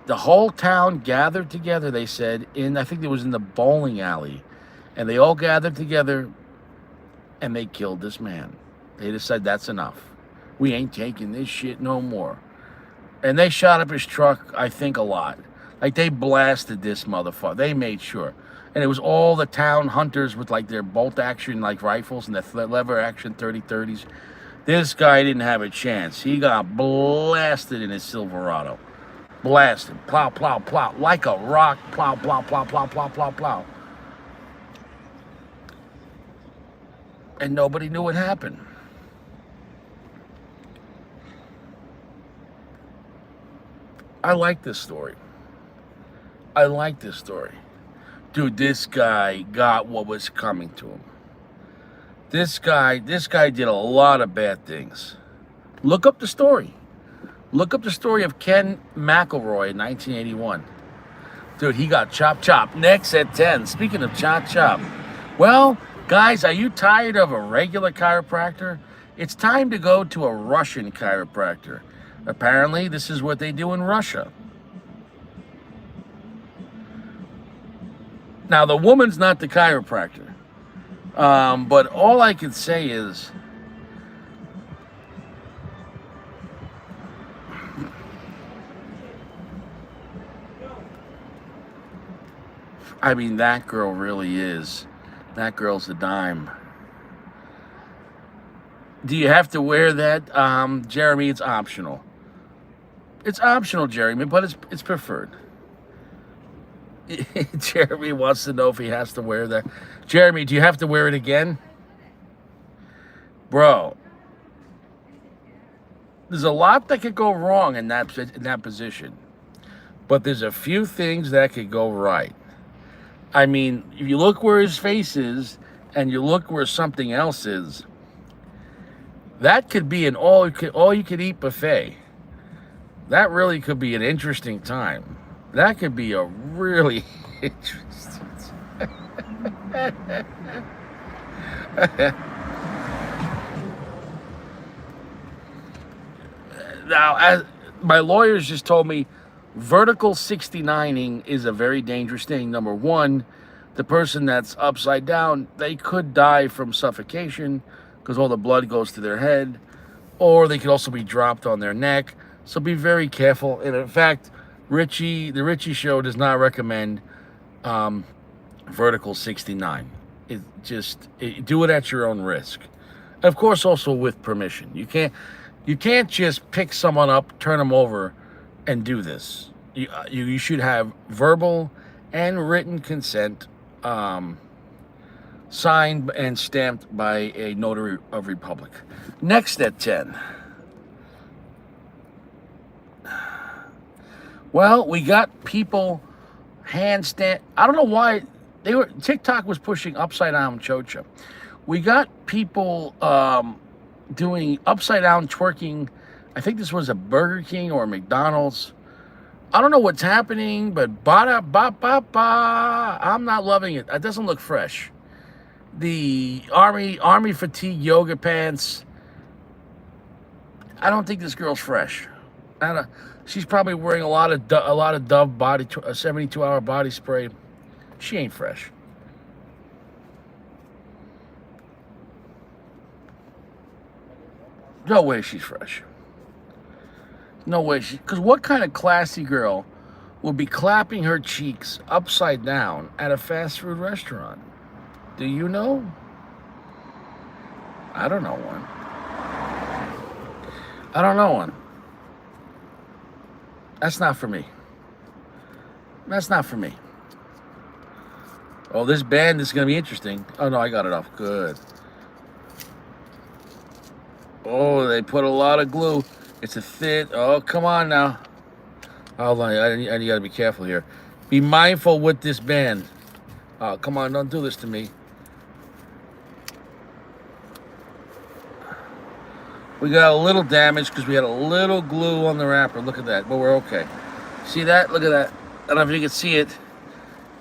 S1: the whole town gathered together, they said, I think it was in the bowling alley. And they all gathered together, and they killed this man. They just said, that's enough. We ain't taking this shit no more. And they shot up his truck, I think, a lot. Like, they blasted this motherfucker. They made sure. And it was all the town hunters with, like, their bolt-action, like, rifles and their lever-action 30-30s. This guy didn't have a chance. He got blasted in his Silverado. Blasted. Plow, plow, plow. Like a rock. Plow, plow, plow, plow, plow, plow, plow. And nobody knew what happened. I like this story. I like this story. Dude, this guy got what was coming to him. This guy did a lot of bad things. Look up the story. Look up the story of Ken McElroy in 1981. Dude, he got chop. Next at 10. Speaking of chop. Well, guys, are you tired of a regular chiropractor? It's time to go to a Russian chiropractor. Apparently, this is what they do in Russia. Now, the woman's not the chiropractor. But all I can say is, I mean, that girl really is. That girl's a dime. Do you have to wear that, Jeremy? It's optional. It's optional, Jeremy, but it's preferred. Jeremy wants to know if he has to wear that. Jeremy, do you have to wear it again? Bro, there's a lot that could go wrong in that position, but there's a few things that could go right. I mean, if you look where his face is and you look where something else is, that could be an all you could eat buffet. That really could be an interesting time. That could be a really interesting. Now, as my lawyers just told me, vertical 69ing is a very dangerous thing. Number one, the person that's upside down, they could die from suffocation because all the blood goes to their head, or they could also be dropped on their neck. So be very careful. And in fact, the Richie Show does not recommend vertical 69. Do it at your own risk. Of course, also with permission. You can't just pick someone up, turn them over, and do this. You should have verbal and written consent, signed and stamped by a notary of republic. Next at 10. Well, we got people handstand. I don't know why TikTok was pushing upside down chocha. We got people doing upside down twerking. I think this was a Burger King or a McDonald's. I don't know what's happening, but I'm not loving it. It doesn't look fresh. The army fatigue yoga pants. I don't think this girl's fresh. She's probably wearing a lot of Dove body 72-hour body spray. She ain't fresh. No way she's fresh. No way because what kind of classy girl will be clapping her cheeks upside down at a fast food restaurant? Do you know? I don't know one. I don't know one. That's not for me. That's not for me. Oh, this band is going to be interesting. Oh, no, I got it off. Good. Oh, they put a lot of glue. It's a thin. Oh, come on now. Hold on. I got to be careful here. Be mindful with this band. Oh, come on. Don't do this to me. We got a little damage because we had a little glue on the wrapper. Look at that. But we're okay. See that? Look at that. I don't know if you can see it.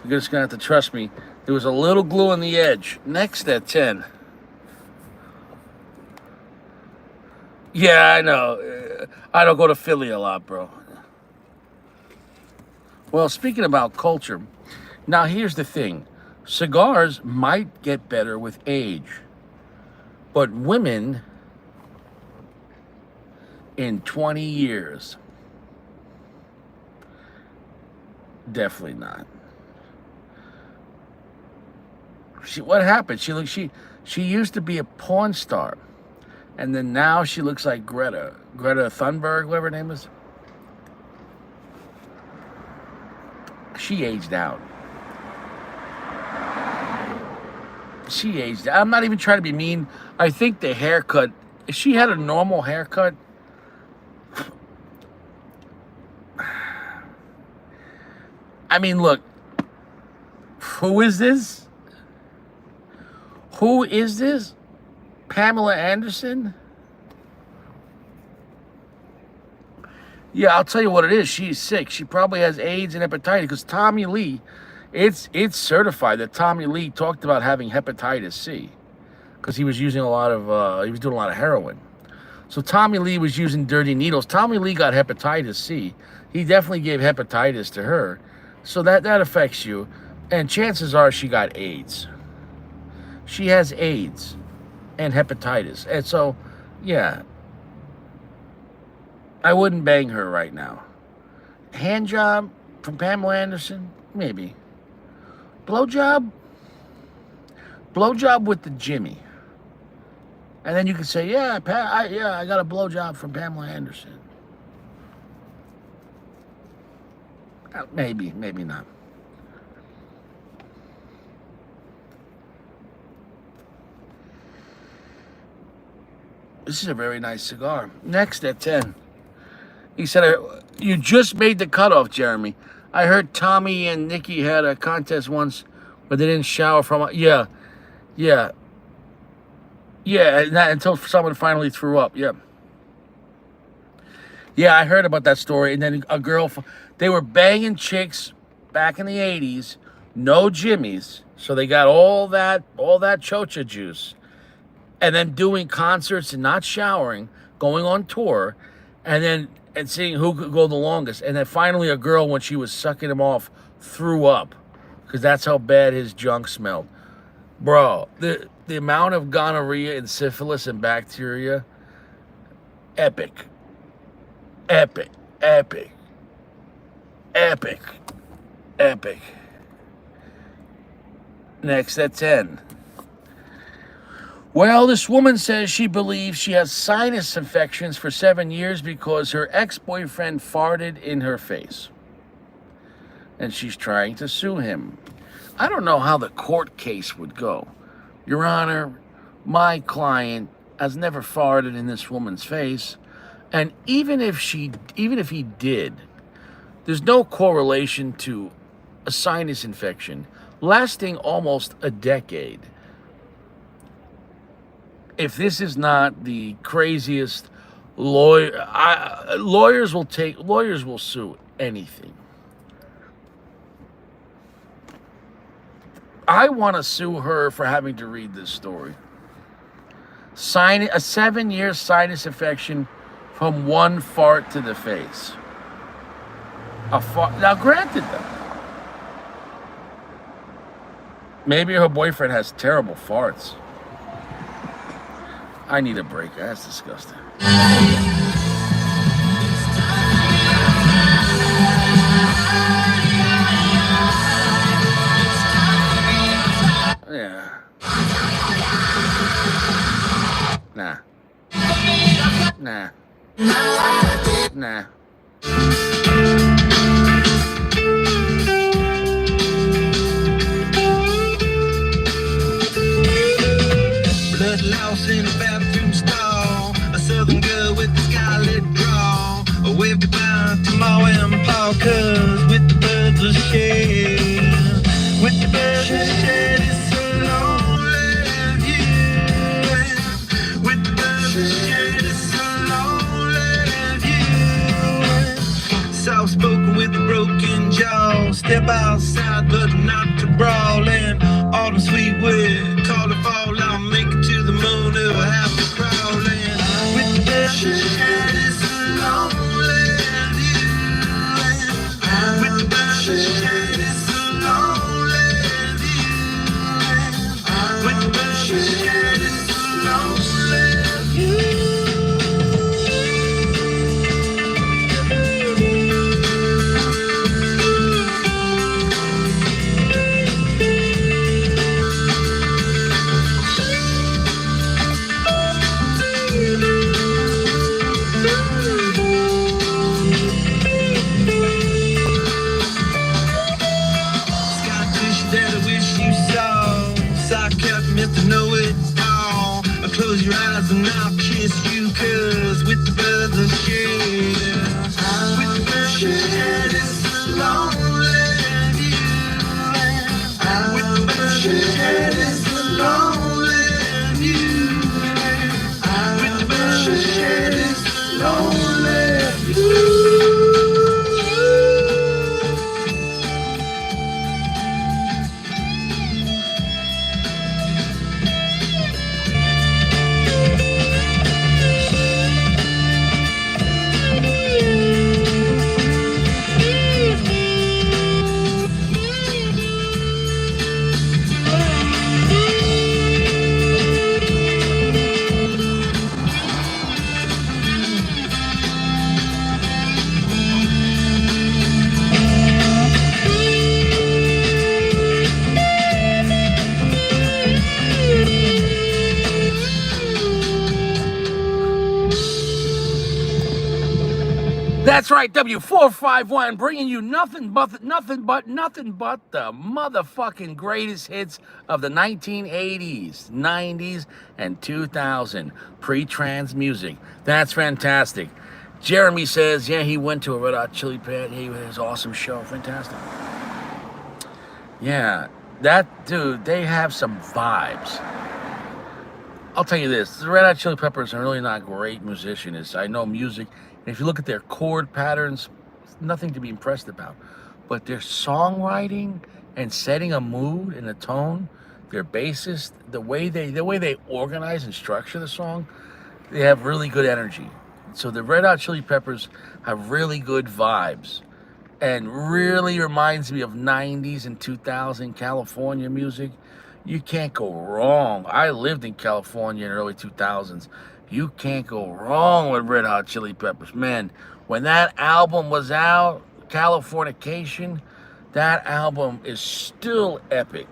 S1: You're just going to have to trust me. There was a little glue on the edge. Next at 10. Yeah, I know. I don't go to Philly a lot, bro. Well, speaking about culture, now here's the thing. Cigars might get better with age. But women in 20 years, definitely not. What happened? She used to be a porn star, and then now she looks like Greta Thunberg, whatever her name is. She aged out. She aged out. I'm not even trying to be mean. I think the haircut. If she had a normal haircut, I mean, look. Who is this? Who is this? Pamela Anderson? Yeah, I'll tell you what it is. She's sick. She probably has AIDS and hepatitis because Tommy Lee, it's certified that Tommy Lee talked about having hepatitis C because he was using he was doing a lot of heroin. So Tommy Lee was using dirty needles. Tommy Lee got hepatitis C. He definitely gave hepatitis to her. So that affects you. And chances are she got AIDS. She has AIDS and hepatitis. And so, yeah, I wouldn't bang her right now. Hand job from Pamela Anderson? Maybe. Blowjob? Blowjob with the Jimmy. And then you can say, yeah, I got a blowjob from Pamela Anderson. Maybe not. This is a very nice cigar. Next at 10. He said, you just made the cutoff, Jeremy. I heard Tommy and Nikki had a contest once where they didn't shower from... Yeah. Until someone finally threw up. Yeah. Yeah, I heard about that story. And then a girl... They were banging chicks back in the 80s. No jimmies. So they got all that chocha juice. And then doing concerts and not showering. Going on tour. And seeing who could go the longest. And then finally a girl, when she was sucking him off, threw up. Because that's how bad his junk smelled. Bro, the amount of gonorrhea and syphilis and bacteria, epic. Next at 10. Well, this woman says she believes she has sinus infections for 7 years because her ex-boyfriend farted in her face. And she's trying to sue him. I don't know how the court case would go. Your Honor, my client has never farted in this woman's face. And even if he did, there's no correlation to a sinus infection lasting almost a decade. If this is not the craziest lawyers will sue anything. I want to sue her for having to read this story. A 7-year sinus infection from one fart to the face. Now, granted, though, maybe her boyfriend has terrible farts. I need a break. That's disgusting. Yeah. Nah.
S3: Blood loss in a bathroom stall. A southern girl with the scarlet draw. A wave goodbye to Ma and Pa, 'cause with the birds of shed. With the birds of shed, it's so lonely view. With the birds of shed, it's so lonely view. Soft spoken with a broken jaw. Step outside, but not to brawl. And autumn sweet wind, call it fall. I'll make it to the moon if I have to crawl. And with the birds of shed, it's so lonely view. With the birds of shed, it's so lonely view. With the birds of shed, it's so lonely view.
S1: That's right, W451, bringing you nothing but the motherfucking greatest hits of the 1980s, 90s, and 2000 pre-trans music. That's fantastic. Jeremy says, yeah, he went to a Red Hot Chili Pepper. He had his awesome show. Fantastic. Yeah, that dude, they have some vibes. I'll tell you this, the Red Hot Chili Peppers are really not great musicians. I know music, and if you look at their chord patterns, it's nothing to be impressed about. But their songwriting and setting a mood and a tone, their bassist, the way they organize and structure the song, they have really good energy. So the Red Hot Chili Peppers have really good vibes, and really reminds me of 90s and 2000 California music. You can't go wrong. I lived in California in the early 2000s. You can't go wrong with Red Hot Chili Peppers. Man, when that album was out, Californication, that album is still epic.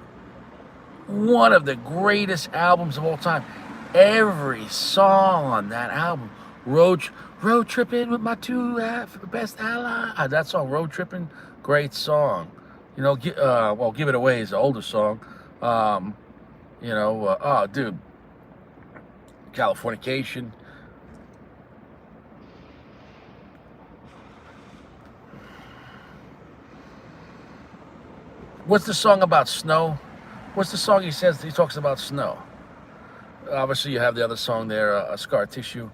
S1: One of the greatest albums of all time. Every song on that album. Road Tripping with my two best allies. That song, Road Tripping, great song. You know, Give It Away is an older song. Oh, dude, Californication. What's the song about snow? What's the song he talks about snow? Obviously, you have the other song there, Scar Tissue.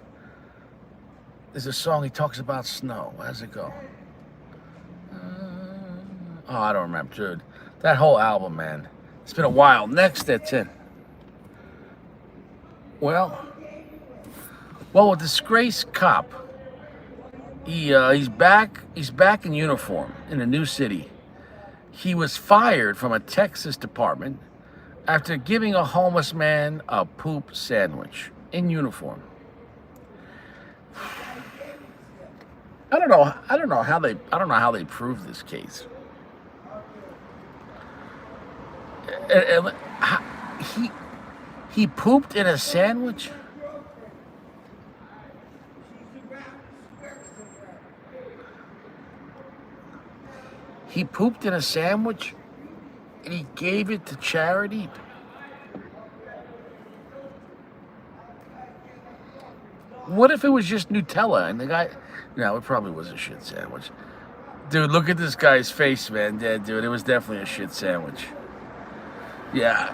S1: There's a song he talks about snow. How does it go? I don't remember, dude. That whole album, man. It's been a while. Next at 10. Well, a disgraced cop. He's back in uniform in a new city. He was fired from a Texas department after giving a homeless man a poop sandwich in uniform. I don't know how they proved this case. He pooped in a sandwich? He pooped in a sandwich and he gave it to charity? What if it was just Nutella and the guy... No, it probably was a shit sandwich. Dude, look at this guy's face, man. Yeah, dude, it was definitely a shit sandwich. Yeah.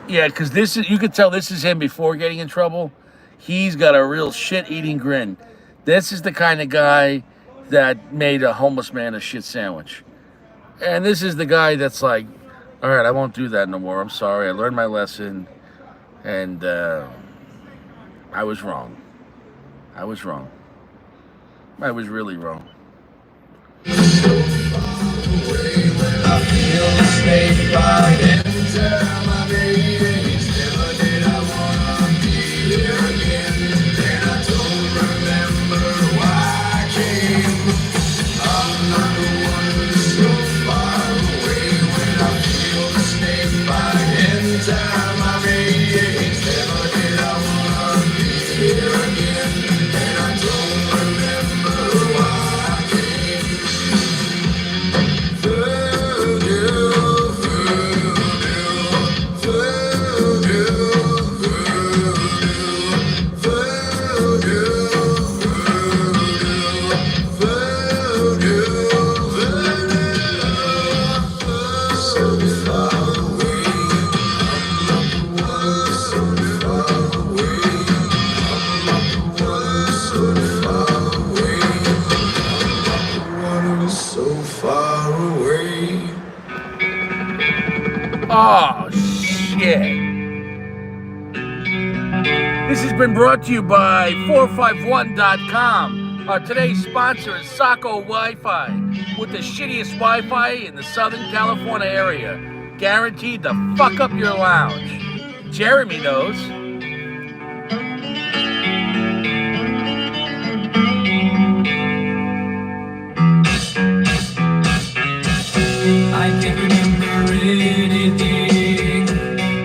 S1: Yeah, because you could tell this is him before getting in trouble. He's got a real shit-eating grin. This is the kind of guy that made a homeless man a shit sandwich. And this is the guy that's like, all right, I won't do that no more. I'm sorry. I learned my lesson. And I was wrong. I was really wrong. Oh, shit. This has been brought to you by 451.com. Our today's sponsor is Sacco Wi-Fi, with the shittiest Wi-Fi in the Southern California area. Guaranteed to fuck up your lounge. Jeremy knows.
S3: I can't remember anything.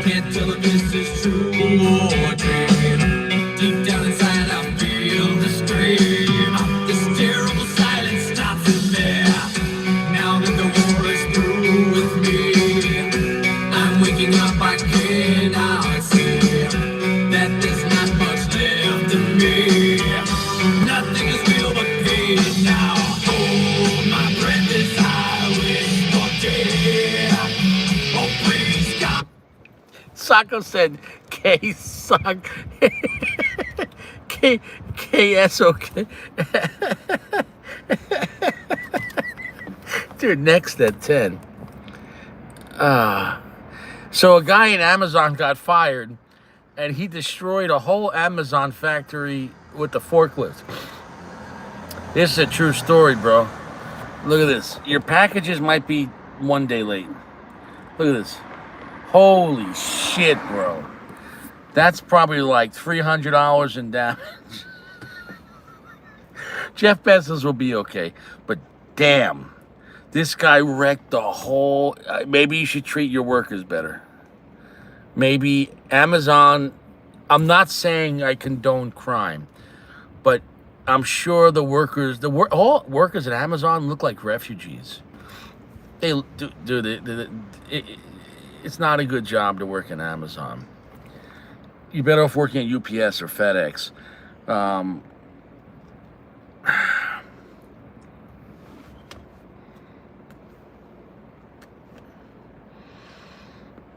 S3: Can't tell if this is true or a dream. Deep down inside I feel the scream. Looking up, I can now see that there's not much left of me. Nothing is real but pain now. Hold my breath as I wish for death. Oh, please, God.
S1: Sacco said K suck K KSOK. Dude, next at 10. So a guy in Amazon got fired and he destroyed a whole Amazon factory with the forklift. This is a true story, bro. Look at this. Your packages might be 1 day late. Look at this. Holy shit, bro. That's probably like $300 in damage. Jeff Bezos will be okay. But damn, this guy wrecked the whole... maybe you should treat your workers better. Maybe Amazon... I'm not saying I condone crime, but I'm sure the workers... all workers at Amazon look like refugees. They do. It's not a good job to work in Amazon. You're better off working at UPS or FedEx.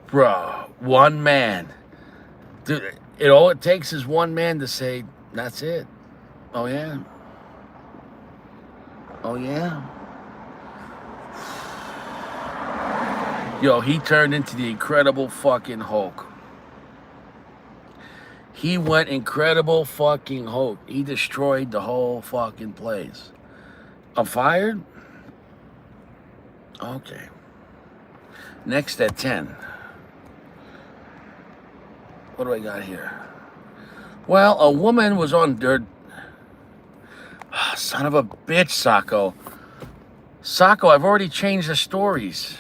S1: Bro, one man. Dude, all it takes is one man to say, that's it. Oh, yeah. Oh, yeah. Yo, he turned into the Incredible fucking Hulk. He went Incredible fucking Hulk. He destroyed the whole fucking place. I'm fired? Okay. Next at 10. What do I got here? Well, a woman was on dirt. Son of a bitch, Sacco. Sacco, I've already changed the stories.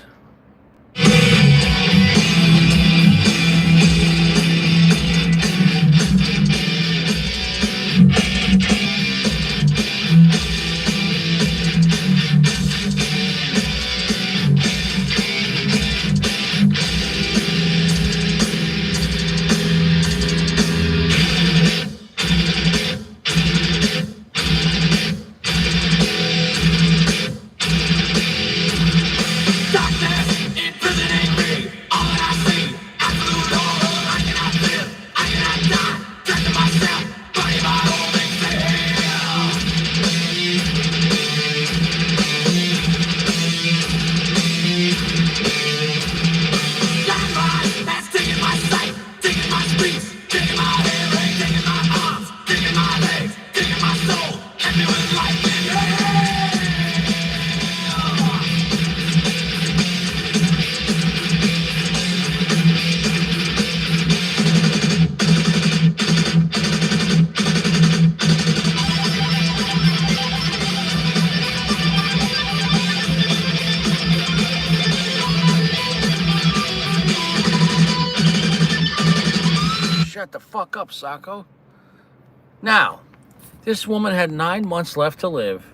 S1: Shut the fuck up, Sacco. Now, this woman had 9 months left to live,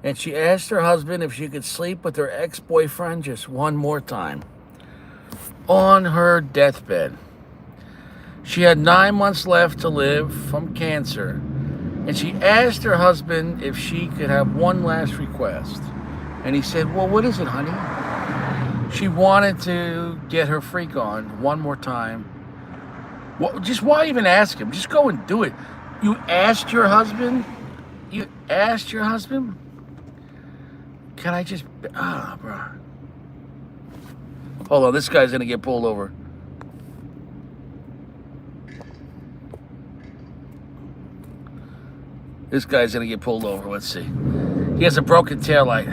S1: and she asked her husband if she could sleep with her ex-boyfriend just one more time. On her deathbed. She had 9 months left to live from cancer, and she asked her husband if she could have one last request. And he said, well, what is it, honey? She wanted to get her freak on one more time. Well, just why even ask him? Just go and do it. You asked your husband? You asked your husband? Can I just... bro. Hold on, this guy's gonna get pulled over. This guy's gonna get pulled over. Let's see. He has a broken taillight.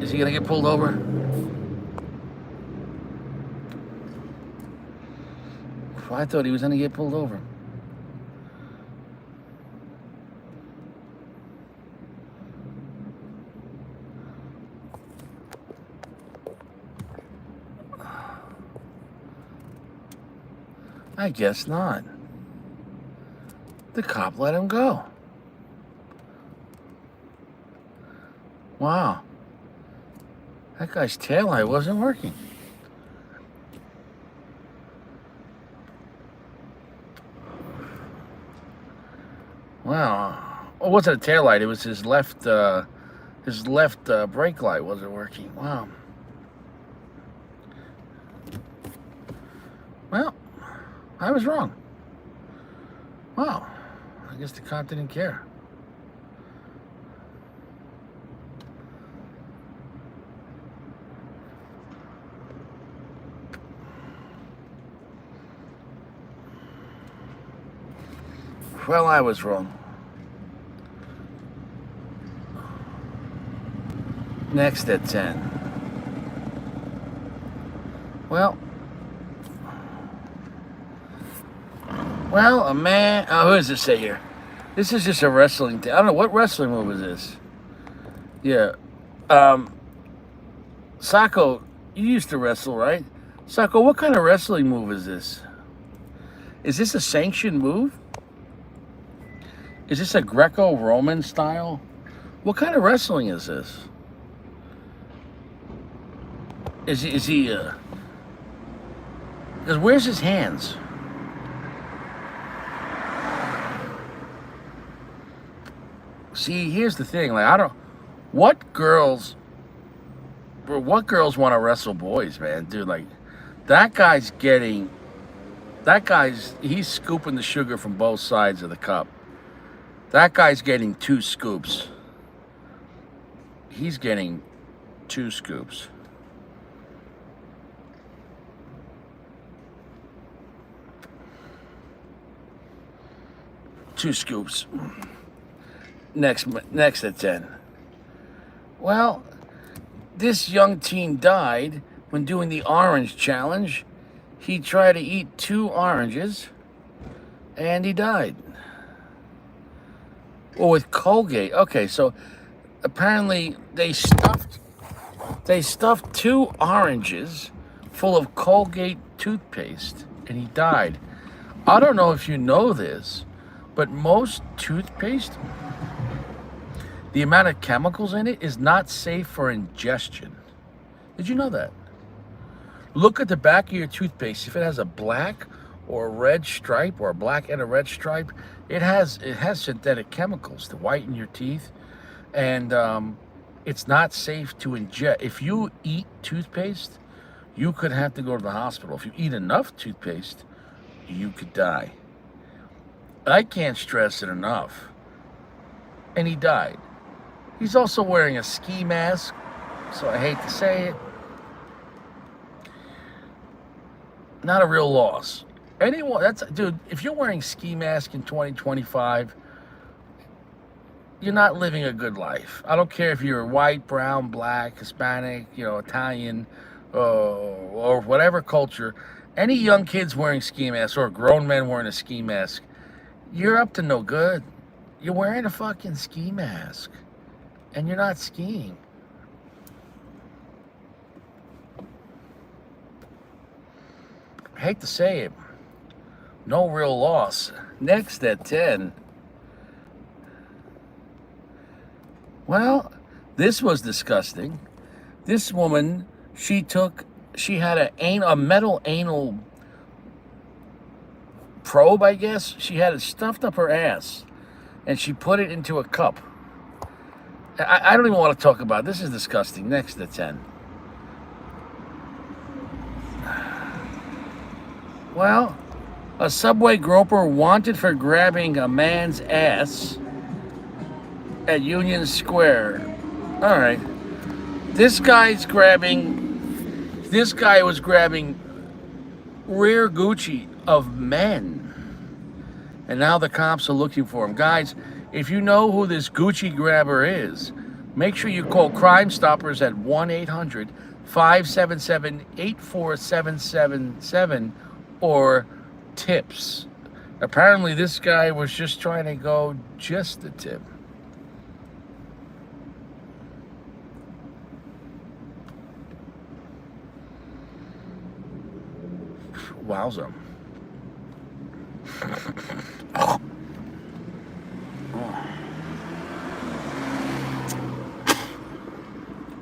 S1: Is he gonna get pulled over? I thought he was gonna get pulled over. I guess not. The cop let him go. Wow. That guy's taillight wasn't working. Wow. Oh, it wasn't a tail light. It was his left brake light wasn't working. Wow. Well, I was wrong. Wow. I guess the cop didn't care. Well, I was wrong. Next at 10. Well, a man. Oh, who does this say here? This is just a wrestling thing. I don't know what wrestling move is this. Yeah, Sako, you used to wrestle, right? Sako, what kind of wrestling move is this? Is this a sanctioned move? Is this a Greco-Roman style? What kind of wrestling is this? Is he, because where's his hands? See, here's the thing. Like, what girls want to wrestle boys, man? Dude, like, he's scooping the sugar from both sides of the cup. That guy's getting 2 scoops. He's getting 2 scoops. Two scoops. Next at 10. Well, this young teen died when doing the orange challenge. He tried to eat 2 oranges, and he died. Well, with Colgate. Okay, so apparently they stuffed 2 oranges full of Colgate toothpaste, and he died. I don't know if you know this, but most toothpaste, the amount of chemicals in it is not safe for ingestion. Did you know that? Look at the back of your toothpaste. If it has a black or a red stripe, or a black and a red stripe, it has synthetic chemicals to whiten your teeth, and it's not safe to ingest. If you eat toothpaste, you could have to go to the hospital. If you eat enough toothpaste, you could die. I can't stress it enough. And he died. He's also wearing a ski mask, so I hate to say it. Not a real loss. Dude, if you're wearing ski mask in 2025, you're not living a good life. I don't care if you're white, brown, black, Hispanic, Italian, or whatever culture. Any young kids wearing ski masks or grown men wearing a ski mask, you're up to no good. You're wearing a fucking ski mask, and you're not skiing. I hate to say it. No real loss. Next at 10. Well, this was disgusting. This woman, she had a metal anal probe, I guess. She had it stuffed up her ass, and she put it into a cup. I don't even want to talk about it. This is disgusting. Next at 10. Well, a subway groper wanted for grabbing a man's ass at Union Square. All right. This guy was grabbing rare Gucci of men. And now the cops are looking for him. Guys, if you know who this Gucci grabber is, make sure you call Crime Stoppers at 1-800-577-84777 or tips. Apparently this guy was just trying to go just a tip. Wowza.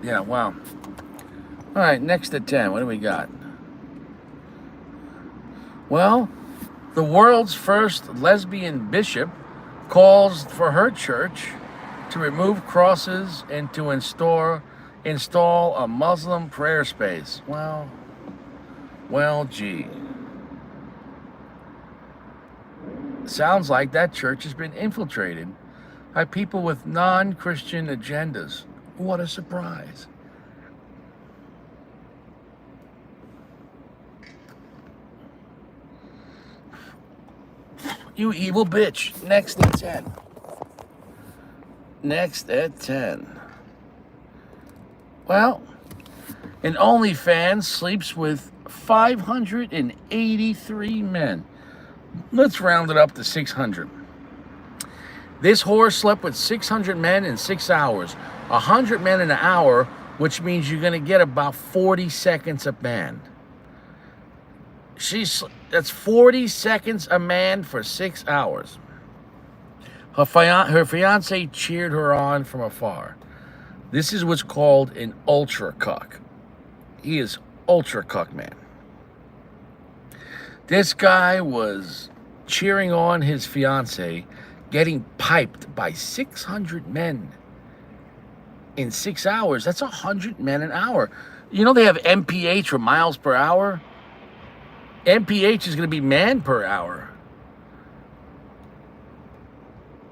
S1: Yeah, wow. All right, next at 10. What do we got? Well, the world's first lesbian bishop calls for her church to remove crosses and to install a Muslim prayer space. Well, gee. Sounds like that church has been infiltrated by people with non-Christian agendas. What a surprise. You evil bitch. Next at 10. Next at 10. Well, an OnlyFans sleeps with 583 men. Let's round it up to 600. This whore slept with 600 men in 6 hours. 100 men in an hour, which means you're going to get about 40 seconds a man. That's 40 seconds a man for 6 hours. Her fiance cheered her on from afar. This is what's called an ultra cuck. He is ultra cuck, man. This guy was cheering on his fiance, getting piped by 600 men in 6 hours. That's 100 men an hour. You know they have MPH, or miles per hour? MPH is going to be man per hour.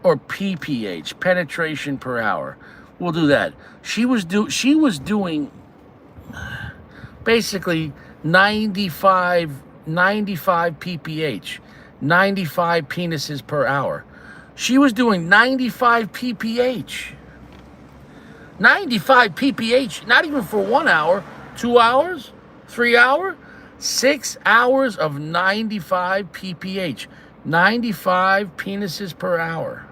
S1: Or PPH, penetration per hour. We'll do that. She was doing basically 95 pph, 95 penises per hour. She was doing 95 pph. 95 pph, not even for 1 hour, 2 hours, 3 hours, 6 hours of 95 pph, 95 penises per hour.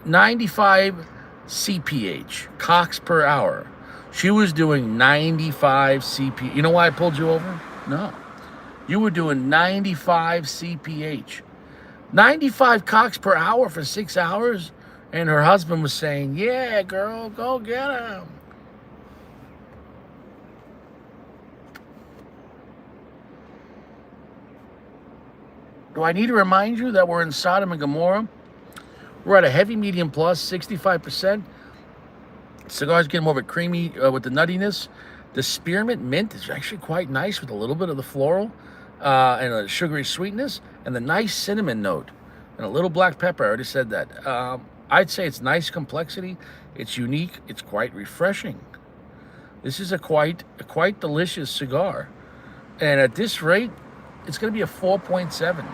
S1: 95 CPH, cocks per hour. She was doing 95 CP. You know why I pulled you over? No. You were doing 95 CPH. 95 cocks per hour for 6 hours? And her husband was saying, yeah, girl, go get him. Do I need to remind you that we're in Sodom and Gomorrah? We're at a heavy medium plus, 65%. Cigar's getting more of a creamy with the nuttiness. The spearmint mint is actually quite nice with a little bit of the floral and a sugary sweetness and the nice cinnamon note and a little black pepper. I already said that. I'd say it's nice complexity. It's unique. It's quite refreshing. This is a quite delicious cigar. And at this rate, it's going to be a 4.7.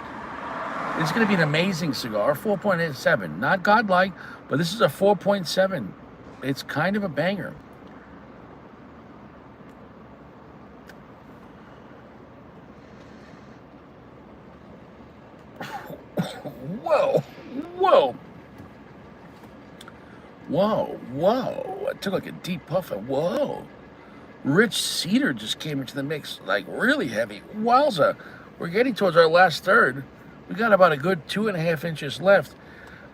S1: It's going to be an amazing cigar, 4.7. Not godlike, but this is a 4.7. It's kind of a banger. Whoa. I took like a deep puff of whoa. Rich cedar just came into the mix, like really heavy. Wowza. We're getting towards our last third. We got about a good 2.5 inches left.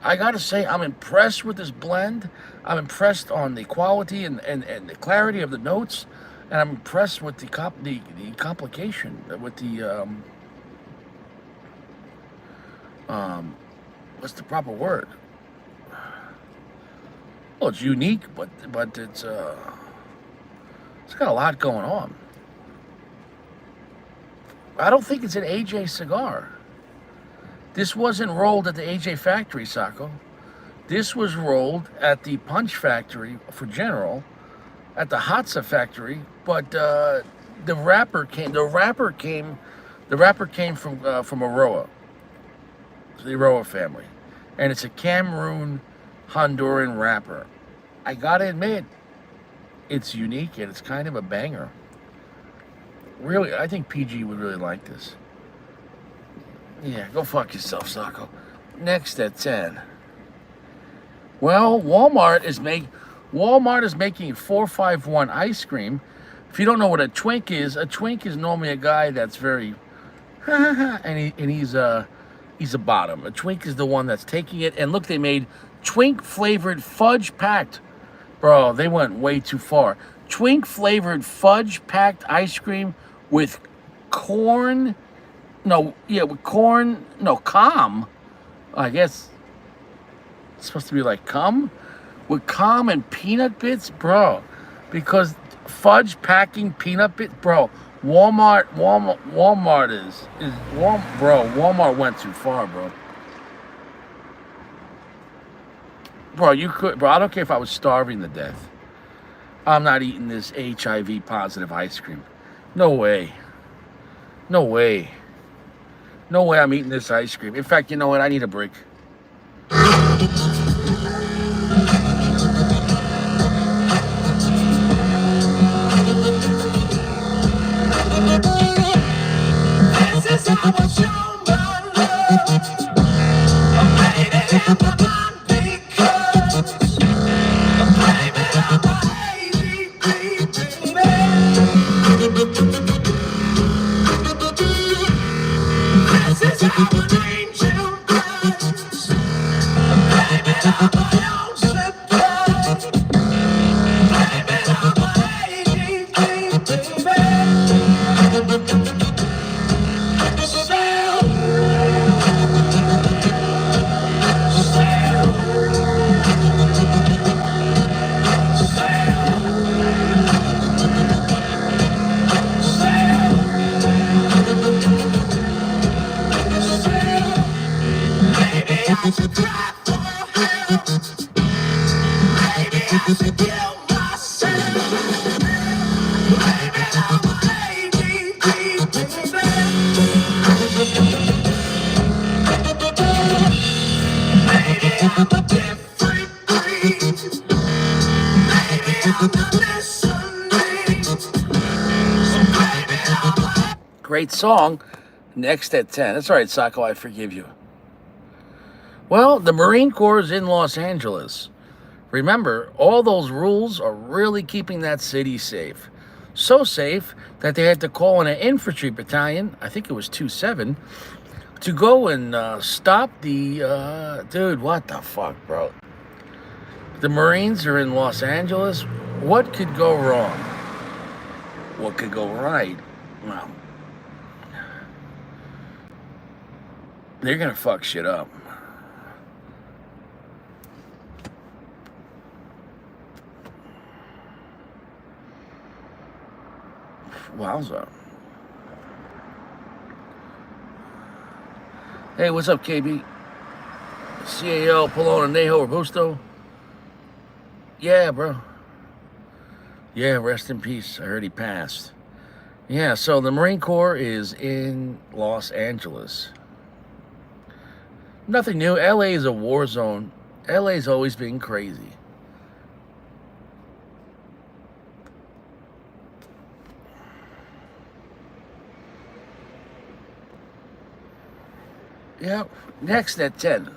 S1: I gotta say, I'm impressed with this blend. I'm impressed on the quality and the clarity of the notes, and I'm impressed with the complication, with the what's the proper word? Well, it's unique, but it's got a lot going on. I don't think it's an AJ cigar. This wasn't rolled at the AJ factory, Sacco. This was rolled at the Punch factory for General, at the Hatsa factory. But the wrapper came from Aroa, the Aroa family, and it's a Cameroon Honduran wrapper. I gotta admit, it's unique and it's kind of a banger. Really, I think PG would really like this. Yeah, go fuck yourself, Sacco. Next at 10. Well, Walmart is making 451 ice cream. If you don't know what a twink is normally a guy that's very and he's a bottom. A twink is the one that's taking it. And look, they made twink flavored fudge packed. Bro, they went way too far. Twink flavored fudge packed ice cream with calm I guess it's supposed to be like cum with cum and peanut bits, bro. Because fudge packing peanut bits, bro. Walmart is bro. Walmart went too far, bro. Bro, you could, bro. I don't care if I was starving to death. I'm not eating this HIV positive ice cream. No way. No way. No way I'm eating this ice cream. In fact, you know what? I need a break.
S3: This is how I show my love. I'm waiting in my mind because I'm blaming on my ADD, baby. This is how an angel does. I'm blaming on my own supply. Blaming on my ADD, baby. I should cry for help. Maybe I should kill myself. Maybe I'm a ADD, maybe I'm a different breed. Maybe I'm not listening. So maybe I'm a
S1: Great song. Next at 10. That's all right, Sacco. I forgive you. Well, the Marine Corps is in Los Angeles. Remember, all those rules are really keeping that city safe. So safe that they had to call in an infantry battalion, I think it was 2-7, to go and stop the, dude, what the fuck, bro? The Marines are in Los Angeles. What could go wrong? What could go right? Well, they're gonna fuck shit up. Wowza. Hey, what's up, KB? CAL, Polona, Neho, Robusto? Yeah, bro. Yeah, rest in peace. I heard he passed. Yeah, so the Marine Corps is in Los Angeles. Nothing new. LA is a war zone. LA's always been crazy. Yeah, next at 10.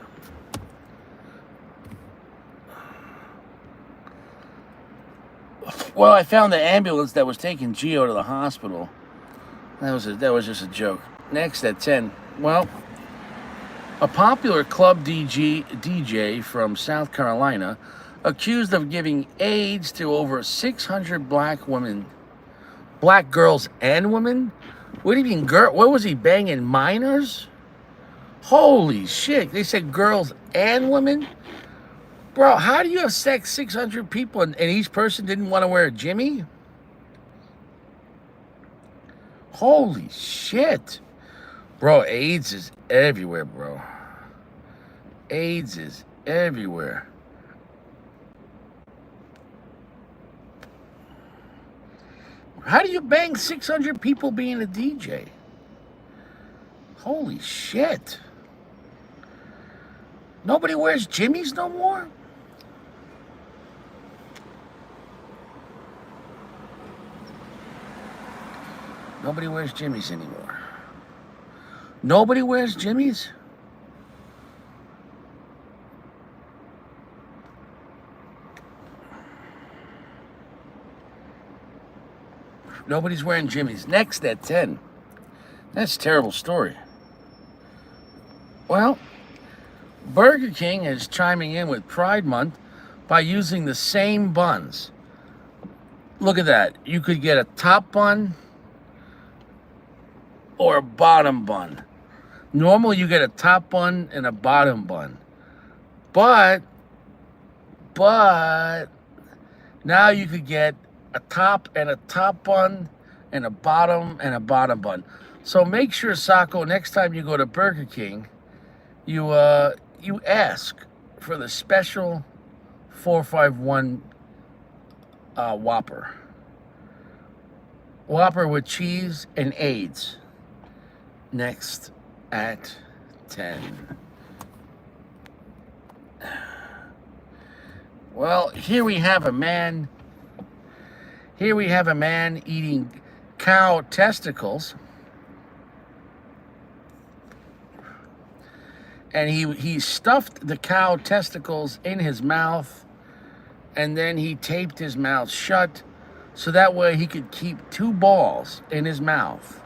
S1: Well, I found the ambulance that was taking Gio to the hospital. That was just a joke. Next at 10. Well, a popular club DJ from South Carolina accused of giving AIDS to over 600 black girls and women? What do you mean, girl? What was he banging, minors? Holy shit, they said girls and women? Bro, how do you have sex 600 people and each person didn't want to wear a Jimmy? Holy shit. Bro, AIDS is everywhere, bro. AIDS is everywhere. How do you bang 600 people being a DJ? Holy shit. Nobody wears Jimmys no more? Nobody wears Jimmys anymore. Nobody wears Jimmys? Nobody's wearing Jimmys. Next at 10. That's a terrible story. Well, Burger King is chiming in with Pride Month by using the same buns. Look at that. You could get a top bun or a bottom bun. Normally you get a top bun and a bottom bun. But now you could get a top bun and a bottom bun. So make sure, Sacco, next time you go to Burger King, you ask for the special 451 Whopper. Whopper with cheese and AIDS. Next at 10. Well, here we have a man eating cow testicles. And he stuffed the cow testicles in his mouth, and then he taped his mouth shut so that way he could keep 2 balls in his mouth.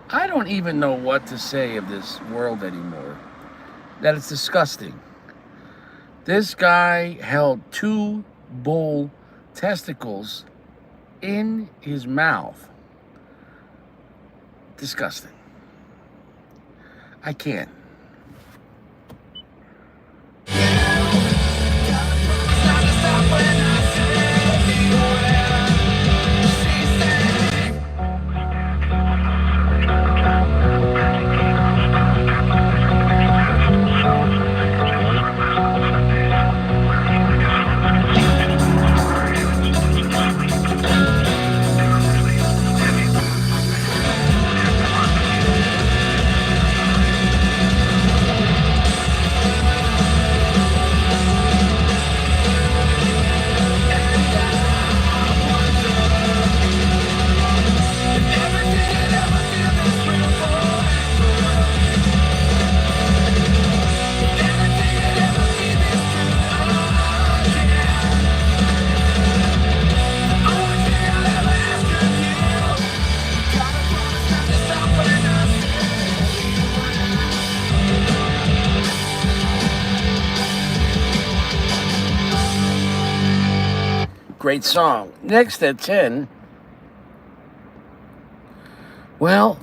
S1: I don't even know what to say of this world anymore. That it's disgusting. This guy held 2 bull testicles in his mouth. Disgusting. I can't. Great song. Next at 10, well,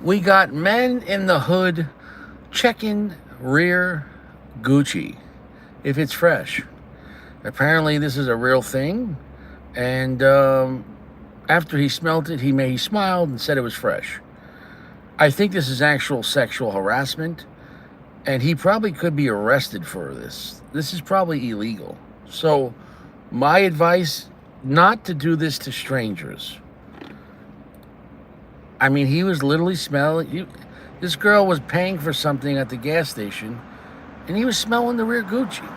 S1: we got men in the hood checking rear Gucci if it's fresh. Apparently this is a real thing, and after he smelt it, he smiled and said it was fresh. I think this is actual sexual harassment, and he probably could be arrested for this. This is probably illegal. So my advice, not to do this to strangers. I mean, he was literally smelling. This girl was paying for something at the gas station, and he was smelling the rear Gucci.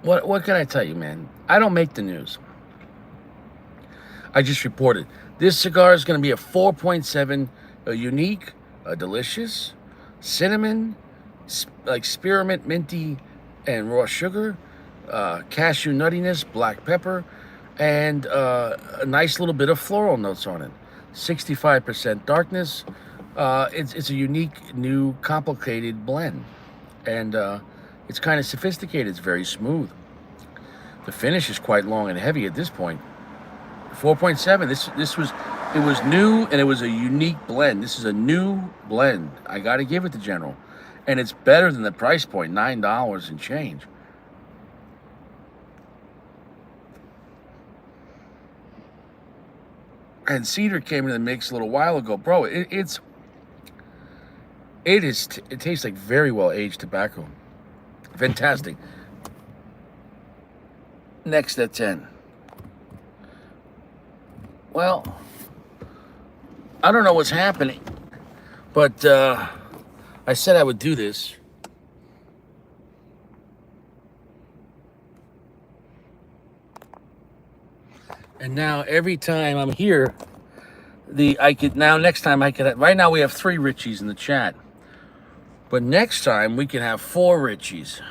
S1: What can I tell you, man? I don't make the news. I just reported. This cigar is going to be a 4.7, a unique, a delicious, cinnamon, like spearmint, minty, and raw sugar, cashew nuttiness, black pepper, and a nice little bit of floral notes on it. 65% darkness. It's a unique, new, complicated blend, and it's kind of sophisticated. It's very smooth. The finish is quite long and heavy at this point. 4.7. It was new, and it was a unique blend. This is a new blend. I got to give it to General, and it's better than the price point, $9 and change. And Cedar came into the mix a little while ago, bro. It tastes like very well aged tobacco. Fantastic. Next at 10. Well, I don't know what's happening, but I said I would do this. And now every time I'm here, next time right now we have 3 Richies in the chat. But next time we can have 4 Richies.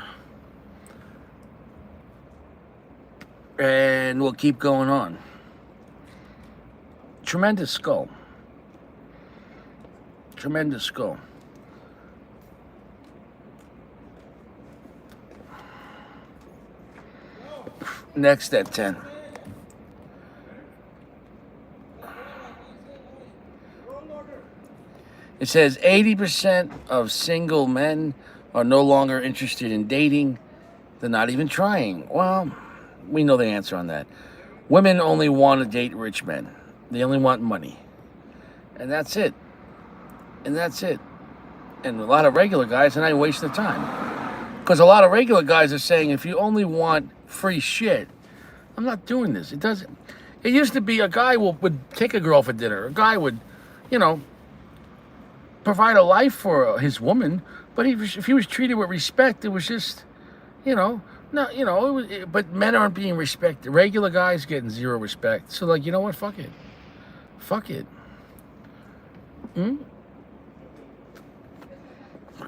S1: And we'll keep going on. Tremendous skull. Tremendous skull. Next at 10. It says 80% of single men are no longer interested in dating. They're not even trying. Well, we know the answer on that. Women only want to date rich men. They only want money. And that's it. And that's it. And a lot of regular guys are not even wasting their time. Because a lot of regular guys are saying, if you only want free shit, I'm not doing this. It doesn't. It used to be a guy would take a girl for dinner. A guy would, provide a life for his woman. But if he was treated with respect, it was just, no, but men aren't being respected. Regular guys getting zero respect. So, you know what? Fuck it. Fuck it.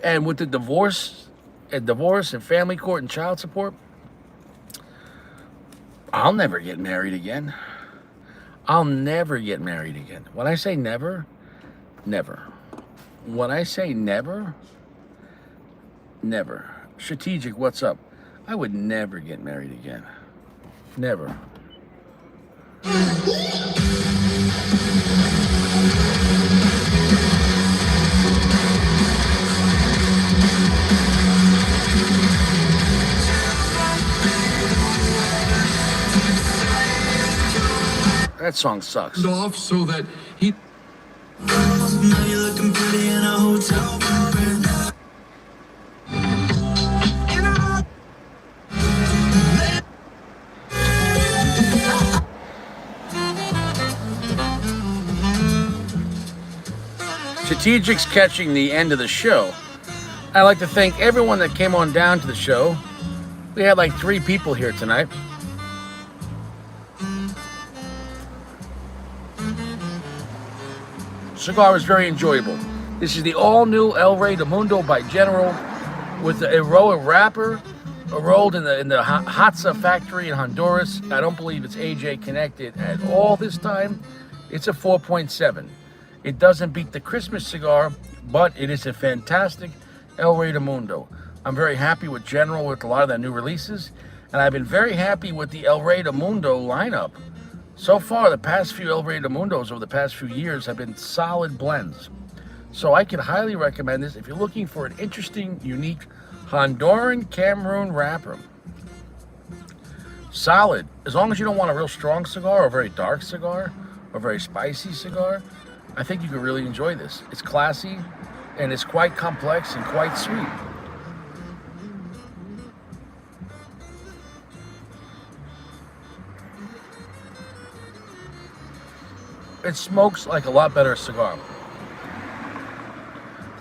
S1: And with the divorce and family court and child support, I'll never get married again. I'll never get married again. When I say never, never. When I say never, never. Strategic, what's up? I would never get married again. Never. That song sucks.
S4: Off so that he.
S3: Now you're looking pretty in a hotel bar.
S1: Strategic's catching the end of the show. I'd like to thank everyone that came on down to the show. We had 3 people here tonight. Cigar was very enjoyable. This is the all-new El Rey de Mundo by General with the Aroa wrapper, rolled in the Hatza factory in Honduras. I don't believe it's AJ connected at all this time. It's a 4.7. It doesn't beat the Christmas cigar, but it is a fantastic El Rey de Mundo. I'm very happy with General with a lot of their new releases, and I've been very happy with the El Rey de Mundo lineup. So far, the past few El Rey de Mundos over the past few years have been solid blends. So I can highly recommend this if you're looking for an interesting, unique Honduran Cameroon wrapper. Solid. As long as you don't want a real strong cigar or a very dark cigar or a very spicy cigar, I think you could really enjoy this. It's classy and it's quite complex and quite sweet. It smokes like a lot better cigar.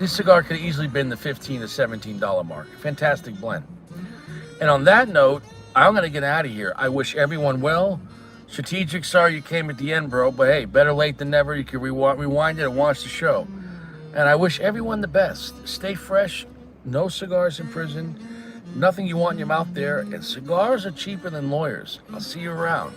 S1: This cigar could have easily been the $15 to $17 mark. Fantastic blend. And on that note, I'm going to get out of here. I wish everyone well. Strategic, sorry you came at the end, bro. But hey, better late than never. You can rewind it and watch the show. And I wish everyone the best. Stay fresh. No cigars in prison. Nothing you want in your mouth there. And cigars are cheaper than lawyers. I'll see you around.